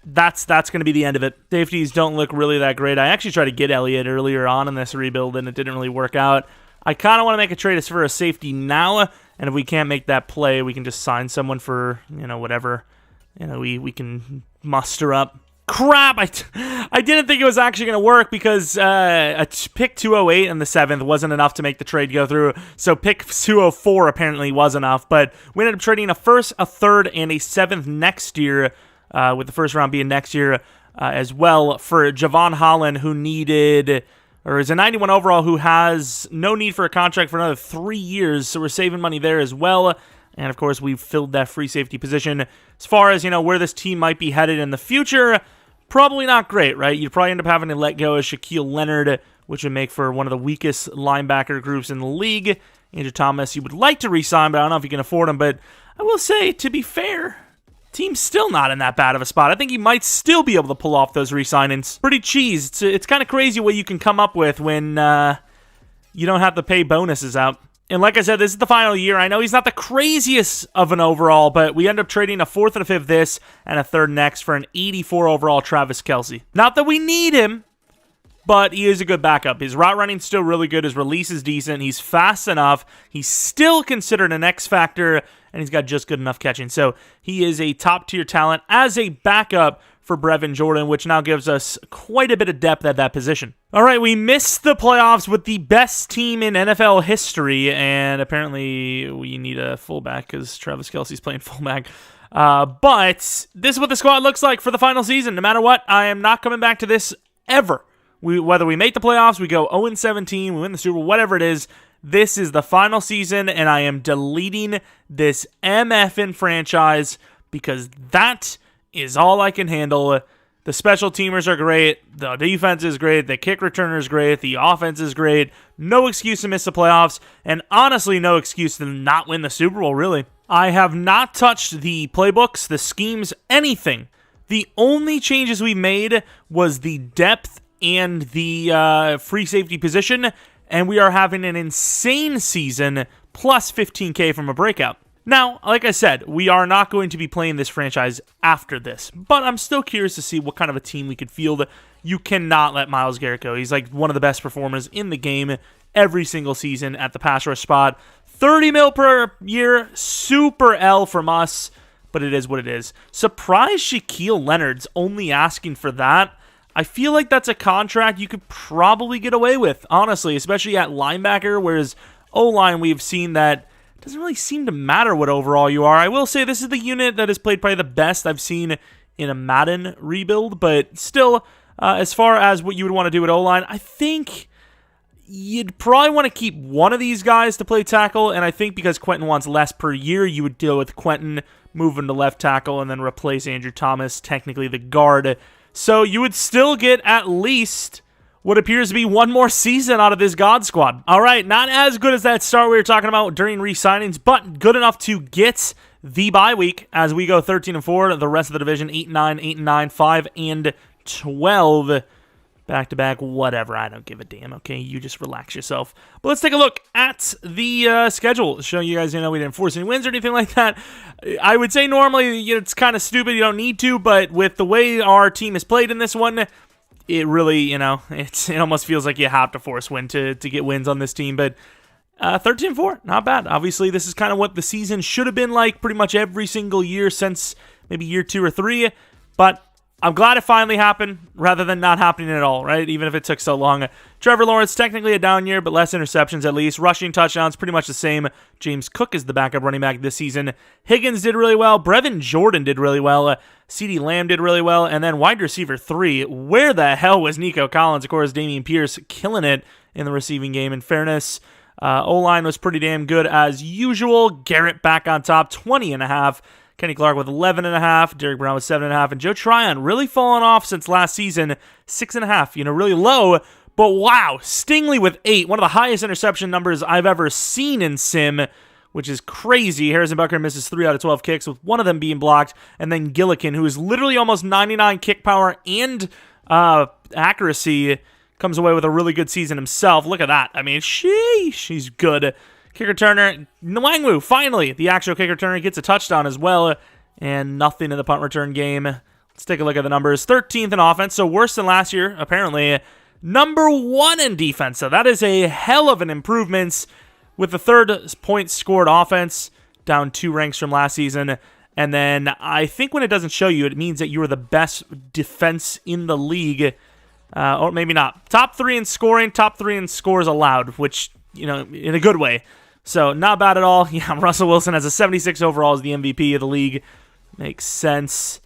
that's going to be the end of it. Safeties don't look really that great. I actually tried to get Elliott earlier on in this rebuild, and it didn't really work out. I kind of want to make a trade for a safety now, and if we can't make that play, we can just sign someone for, whatever, we can muster up. Crap! I didn't think it was actually going to work, because a pick 208 in the 7th wasn't enough to make the trade go through, so pick 204 apparently was enough, but we ended up trading a 1st, a 3rd, and a 7th next year, with the first round being next year as well, for Javon Holland, who needed, or is a 91 overall, who has no need for a contract for another 3 years, so we're saving money there as well. And of course, we've filled that free safety position. As far as, where this team might be headed in the future, probably not great, right? You'd probably end up having to let go of Shaquille Leonard, which would make for one of the weakest linebacker groups in the league. Andrew Thomas, you would like to re-sign, but I don't know if you can afford him. But I will say, to be fair, team's still not in that bad of a spot. I think he might still be able to pull off those re-signings. Pretty cheese. It's kind of crazy what you can come up with when you don't have to pay bonuses out. And like I said, this is the final year. I know he's not the craziest of an overall, but we end up trading a 4th and a 5th this and a 3rd next for an 84 overall Travis Kelce. Not that we need him, but he is a good backup. His route running's still really good. His release is decent. He's fast enough. He's still considered an X factor, and he's got just good enough catching. So he is a top-tier talent as a backup for Brevin Jordan, which now gives us quite a bit of depth at that position. All right, we missed the playoffs with the best team in NFL history, and apparently we need a fullback because Travis Kelce's playing fullback. But this is what the squad looks like for the final season. No matter what, I am not coming back to this ever. Whether we make the playoffs, we go 0-17, we win the Super Bowl, whatever it is, this is the final season, and I am deleting this MFN franchise because that is all I can handle. The special teamers are great. The defense is great. The kick returner is great. The offense is great. No excuse to miss the playoffs. And honestly, no excuse to not win the Super Bowl, really. I have not touched the playbooks, the schemes, anything. The only changes we made was the depth and the free safety position. And we are having an insane season, plus 15K from a breakout. Now, like I said, we are not going to be playing this franchise after this, but I'm still curious to see what kind of a team we could field. You cannot let Myles Garrett go. He's like one of the best performers in the game every single season at the pass rush spot. 30 mil per year, super L from us, but it is what it is. Surprised Shaquille Leonard's only asking for that. I feel like that's a contract you could probably get away with, honestly, especially at linebacker, whereas O-line, we've seen that doesn't really seem to matter what overall you are. I will say this is the unit that has played probably the best I've seen in a Madden rebuild, but still, as far as what you would want to do at O-line, I think you'd probably want to keep one of these guys to play tackle, and I think because Quentin wants less per year, you would deal with Quentin moving to left tackle and then replace Andrew Thomas, technically the guard. So you would still get at least what appears to be one more season out of this God Squad. All right, not as good as that start we were talking about during re-signings, but good enough to get the bye week as we go 13-4. The rest of the division 8-9, 8-9, 5-12. Back-to-back, whatever. I don't give a damn, okay? You just relax yourself. But let's take a look at the schedule. Showing you guys, we didn't force any wins or anything like that. I would say normally it's kind of stupid. You don't need to, but with the way our team has played in this one, it really, it almost feels like you have to force win to get wins on this team. But 13-4, not bad. Obviously, this is kind of what the season should have been like pretty much every single year since maybe year 2 or 3. But I'm glad it finally happened rather than not happening at all, right? Even if it took so long. Trevor Lawrence, technically a down year, but less interceptions at least. Rushing touchdowns, pretty much the same. James Cook is the backup running back this season. Higgins did really well. Brevin Jordan did really well. CeeDee Lamb did really well. And then wide receiver 3, where the hell was Nico Collins? Of course, Dameon Pierce killing it in the receiving game. In fairness, O-line was pretty damn good as usual. Garrett back on top, 20.5. Kenny Clark with 11.5, Derrick Brown with 7.5, and Joe Tryon really fallen off since last season, 6.5. Really low, but wow, Stingley with 8, one of the highest interception numbers I've ever seen in Sim, which is crazy. Jeromepkr misses 3 out of 12 kicks, with one of them being blocked. And then Gillikin, who is literally almost 99 kick power and accuracy, comes away with a really good season himself. Look at that. I mean, sheesh, he's good. Kick returner, Nwangwu, finally, the actual kick returner, gets a touchdown as well. And nothing in the punt return game. Let's take a look at the numbers. 13th in offense, so worse than last year, apparently. Number 1 in defense, so that is a hell of an improvement, with the 3rd points scored offense, down 2 ranks from last season. And then I think when it doesn't show you, it means that you are the best defense in the league. Or maybe not. Top 3 in scoring, top 3 in scores allowed, which, you know, in a good way. So, not bad at all. Yeah, Russell Wilson has a 76 overall as the MVP of the league. Makes sense.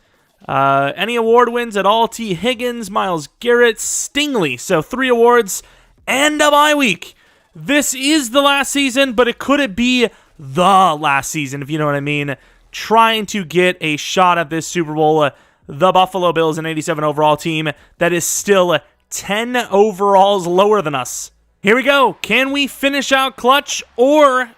Any award wins at all? T. Higgins, Myles Garrett, Stingley. So 3 awards and a bye week. This is the last season, but could it be the last season, if you know what I mean? Trying to get a shot at this Super Bowl. The Buffalo Bills, an 87 overall team that is still 10 overalls lower than us. Here we go. Can we finish out clutch, or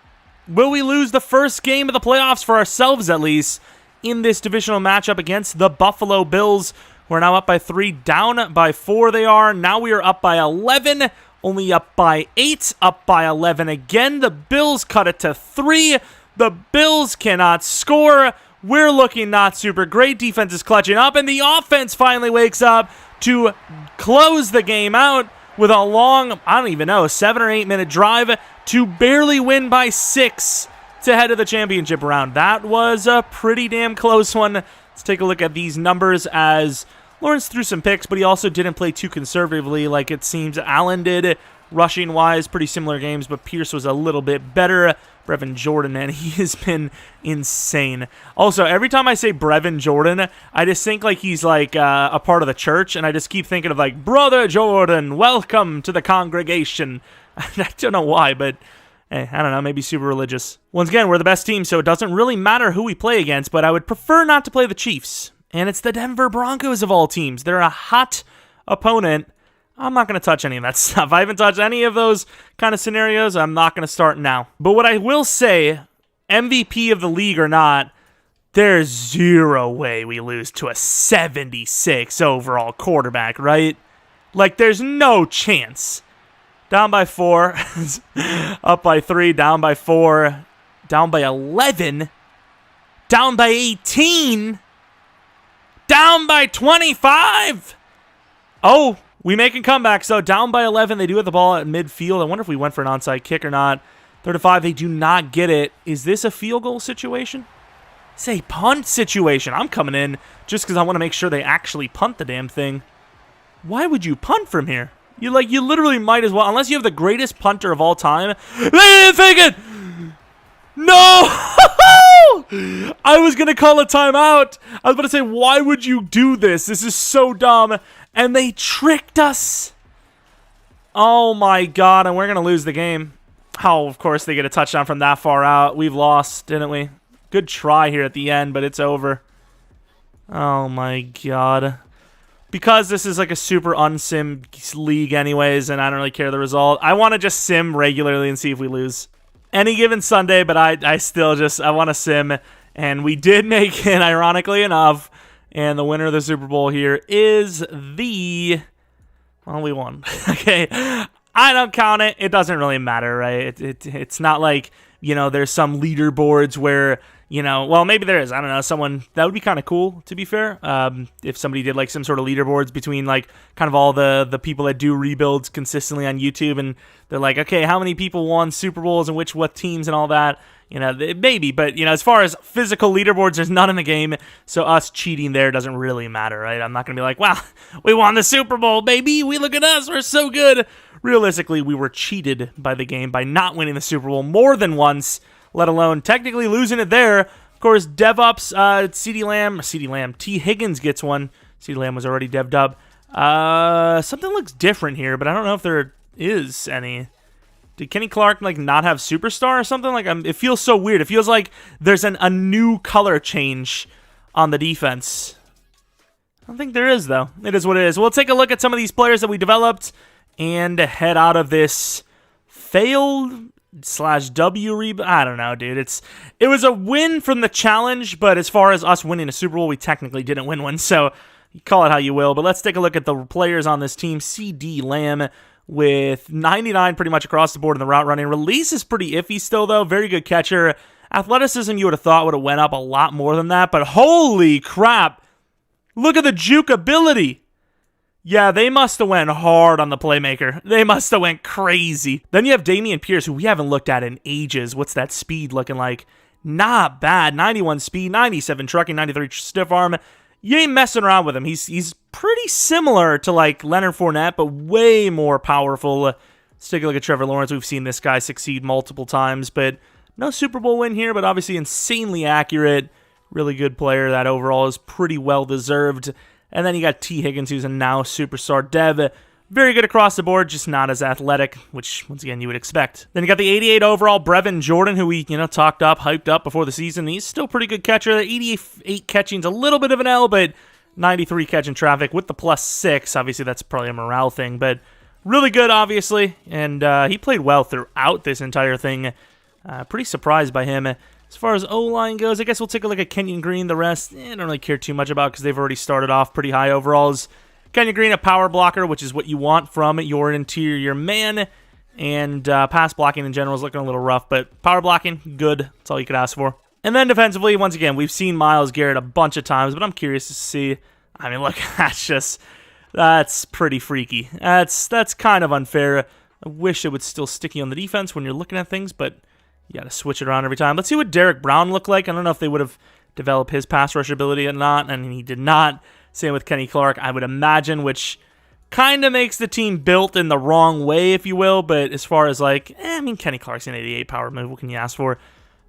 will we lose the first game of the playoffs for ourselves, at least, in this divisional matchup against the Buffalo Bills? We're now up by 3, down by 4 they are. Now we are up by 11, only up by 8, up by 11 again. The Bills cut it to 3. The Bills cannot score. We're looking not super great. Defense is clutching up, and the offense finally wakes up to close the game out with a long, I don't even know, 7 or 8 minute drive to barely win by 6 to head to the championship round. That was a pretty damn close one. Let's take a look at these numbers, as Lawrence threw some picks, but he also didn't play too conservatively like it seems Allen did. Rushing-wise, pretty similar games, but Pierce was a little bit better. Brevin Jordan, and he has been insane. Also, every time I say Brevin Jordan, I just think like he's like a part of the church, and I just keep thinking of like, Brother Jordan, welcome to the congregation. I don't know why, but hey, I don't know, maybe super religious. Once again, we're the best team, so it doesn't really matter who we play against, but I would prefer not to play the Chiefs. And it's the Denver Broncos of all teams. They're a hot opponent. I'm not going to touch any of that stuff. I haven't touched any of those kind of scenarios. I'm not going to start now. But what I will say, MVP of the league or not, there's zero way we lose to a 76 overall quarterback, right? Like, there's no chance. Down by 4, up by 3, down by 4, down by 11, down by 18, down by 25. Oh, we making comebacks, so down by 11. They do have the ball at midfield. I wonder if we went for an onside kick or not. 3rd and 5, they do not get it. Is this a field goal situation? It's a punt situation. I'm coming in just because I want to make sure they actually punt the damn thing. Why would you punt from here? You literally might as well, unless you have the greatest punter of all time. They didn't take it! No! I was going to call a timeout. I was about to say, why would you do this? This is so dumb. And they tricked us. Oh my god, and we're going to lose the game. Oh, of course they get a touchdown from that far out. We've lost, didn't we? Good try here at the end, but it's over. Oh my god. Because this is like a super unsim league anyways, and I don't really care the result, I want to just sim regularly and see if we lose. Any given Sunday, but I still just, I want to sim. And we did make it, ironically enough. And the winner of the Super Bowl here is the... Well, we won. Okay. I don't count it. It doesn't really matter, right? It's not like, you know, there's some leaderboards where, you know, well, maybe there is. I don't know. Someone, that would be kind of cool, to be fair. If somebody did like some sort of leaderboards between like kind of all the people that do rebuilds consistently on YouTube, and they're like, okay, how many people won Super Bowls and what teams and all that. You know, maybe, but, you know, as far as physical leaderboards, there's none in the game, so us cheating there doesn't really matter, right? I'm not going to be like, wow, we won the Super Bowl, baby, we look at us, we're so good. Realistically, we were cheated by the game by not winning the Super Bowl more than once, let alone technically losing it there. Of course, DevUps, CeeDee Lamb, T. Higgins gets one. CeeDee Lamb was already dev'd up. Something looks different here, but I don't know if there is any. Did Kenny Clark like not have Superstar or something? Like, it feels so weird. It feels like there's a new color change on the defense. I don't think there is, though. It is what it is. We'll take a look at some of these players that we developed and head out of this failed slash W rebuild. I don't know, dude. It was a win from the challenge, but as far as us winning a Super Bowl, we technically didn't win one. So you call it how you will. But let's take a look at the players on this team. CD Lamb with 99 pretty much across the board in the route running. Release is pretty iffy still, though. Very good catcher. Athleticism, you would have thought would have went up a lot more than that. But holy crap. Look at the juke ability. Yeah, they must have went hard on the playmaker. They must have went crazy. Then you have Dameon Pierce, who we haven't looked at in ages. What's that speed looking like? Not bad. 91 speed, 97 trucking, 93 stiff arm. You ain't messing around with him. He's pretty similar to like Leonard Fournette, but way more powerful. Let's take a look at Trevor Lawrence. We've seen this guy succeed multiple times, but no Super Bowl win here, but obviously insanely accurate. Really good player. That overall is pretty well deserved. And then you got T. Higgins, who's a now superstar dev. Very good across the board, just not as athletic, which, once again, you would expect. Then you got the 88 overall Brevin Jordan, who we, talked up, hyped up before the season. He's still a pretty good catcher. The 88 catching's a little bit of an L, but 93 catching traffic with the +6. Obviously, that's probably a morale thing, but really good, obviously. And he played well throughout this entire thing. Pretty surprised by him. As far as O-line goes, I guess we'll take a look at Kenyon Green. The rest, I don't really care too much about because they've already started off pretty high overalls. Kenyon Green, a power blocker, which is what you want from your interior man. And pass blocking in general is looking a little rough, but power blocking, good. That's all you could ask for. And then defensively, once again, we've seen Myles Garrett a bunch of times, but I'm curious to see. I mean, look, that's pretty freaky. That's kind of unfair. I wish it would still sticky on the defense when you're looking at things, but you got to switch it around every time. Let's see what Derek Brown looked like. I don't know if they would have developed his pass rush ability or not, and he did not. Same with Kenny Clark, I would imagine, which kind of makes the team built in the wrong way, if you will. But as far as Kenny Clark's an 88 power move. What can you ask for?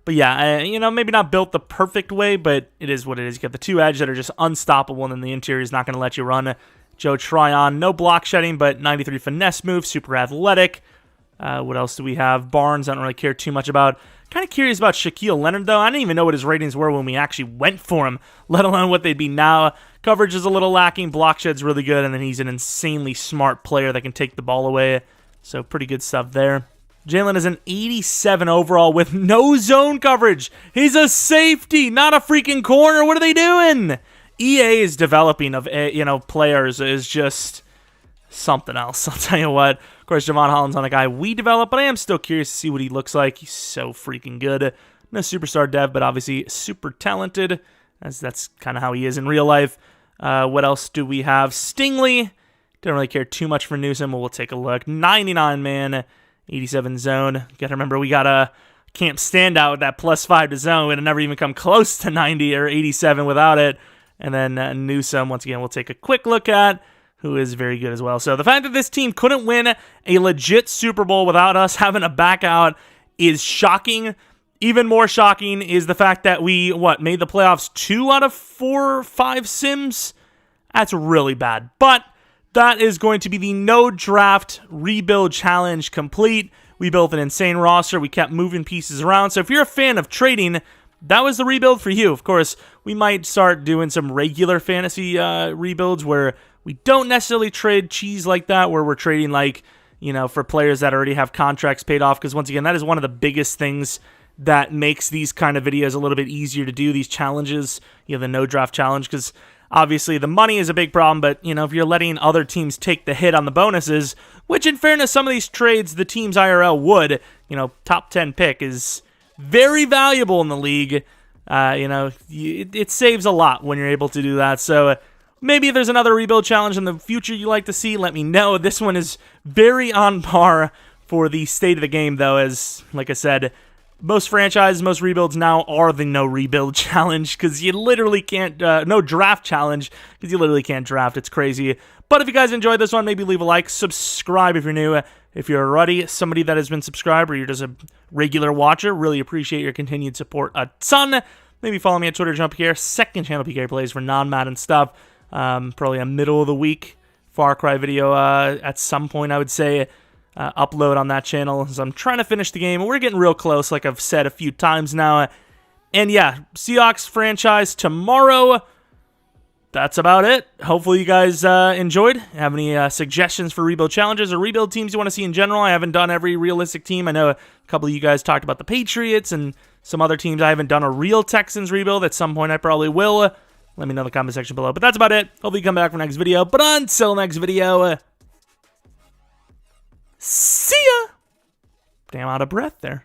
But yeah, maybe not built the perfect way, but it is what it is. You got the two edge that are just unstoppable, and then the interior is not going to let you run. Joe Tryon, no block shedding, but 93 finesse move, super athletic. What else do we have? Barnes, I don't really care too much about. Kind of curious about Shaquille Leonard, though. I didn't even know what his ratings were when we actually went for him, let alone what they'd be now. Coverage is a little lacking. Block shed's really good, and then he's an insanely smart player that can take the ball away. So pretty good stuff there. Jalen is an 87 overall with no zone coverage. He's a safety, not a freaking corner. What are they doing? EA's developing of players is just something else. I'll tell you what. Of course, Javon Holland's not a guy we develop, but I am still curious to see what he looks like. He's so freaking good. No superstar dev, but obviously super talented, as that's kind of how he is in real life. What else do we have? Stingley. Don't really care too much for Newsom, but we'll take a look. 99 man, 87 zone. Gotta remember, we got a camp standout with that +5 to zone. We'd have never even come close to 90 or 87 without it. And then Newsom, once again, we'll take a quick look at, who is very good as well. So the fact that this team couldn't win a legit Super Bowl without us having to back out is shocking. Even more shocking is the fact that we, made the playoffs 2 out of 4 or 5 sims? That's really bad. But that is going to be the no draft rebuild challenge complete. We built an insane roster. We kept moving pieces around. So if you're a fan of trading, that was the rebuild for you. Of course, we might start doing some regular fantasy rebuilds where we don't necessarily trade cheese like that, where we're trading for players that already have contracts paid off. Because once again, that is one of the biggest things that makes these kind of videos a little bit easier to do, these challenges, the no draft challenge. Because obviously the money is a big problem, but if you're letting other teams take the hit on the bonuses, which in fairness, some of these trades, the teams IRL would, top 10 pick is very valuable in the league. It saves a lot when you're able to do that. So maybe if there's another rebuild challenge in the future you'd like to see, let me know. This one is very on par for the state of the game, though, as, like I said, most franchises, most rebuilds now are the no rebuild challenge, because you literally can't, no draft challenge, because you literally can't draft. It's crazy. But if you guys enjoyed this one, maybe leave a like, subscribe if you're new. If you're already somebody that has been subscribed or you're just a regular watcher, really appreciate your continued support a ton. Maybe follow me on Twitter, Jeromepkr, second channel PK plays for non-Madden stuff. Probably a middle of the week Far Cry video at some point, I would say, upload on that channel. So I'm trying to finish the game. We're getting real close, like I've said a few times now. And yeah, Seahawks franchise tomorrow. that's about it. Hopefully you guys enjoyed. Have any suggestions for rebuild challenges or rebuild teams you want to see in general? I haven't done every realistic team. I know a couple of you guys talked about the Patriots and some other teams. I haven't done a real Texans rebuild. At some point I probably will. Let me know in the comment section below. But that's about it. Hopefully you come back for next video. But until next video, see ya! Damn out of breath there.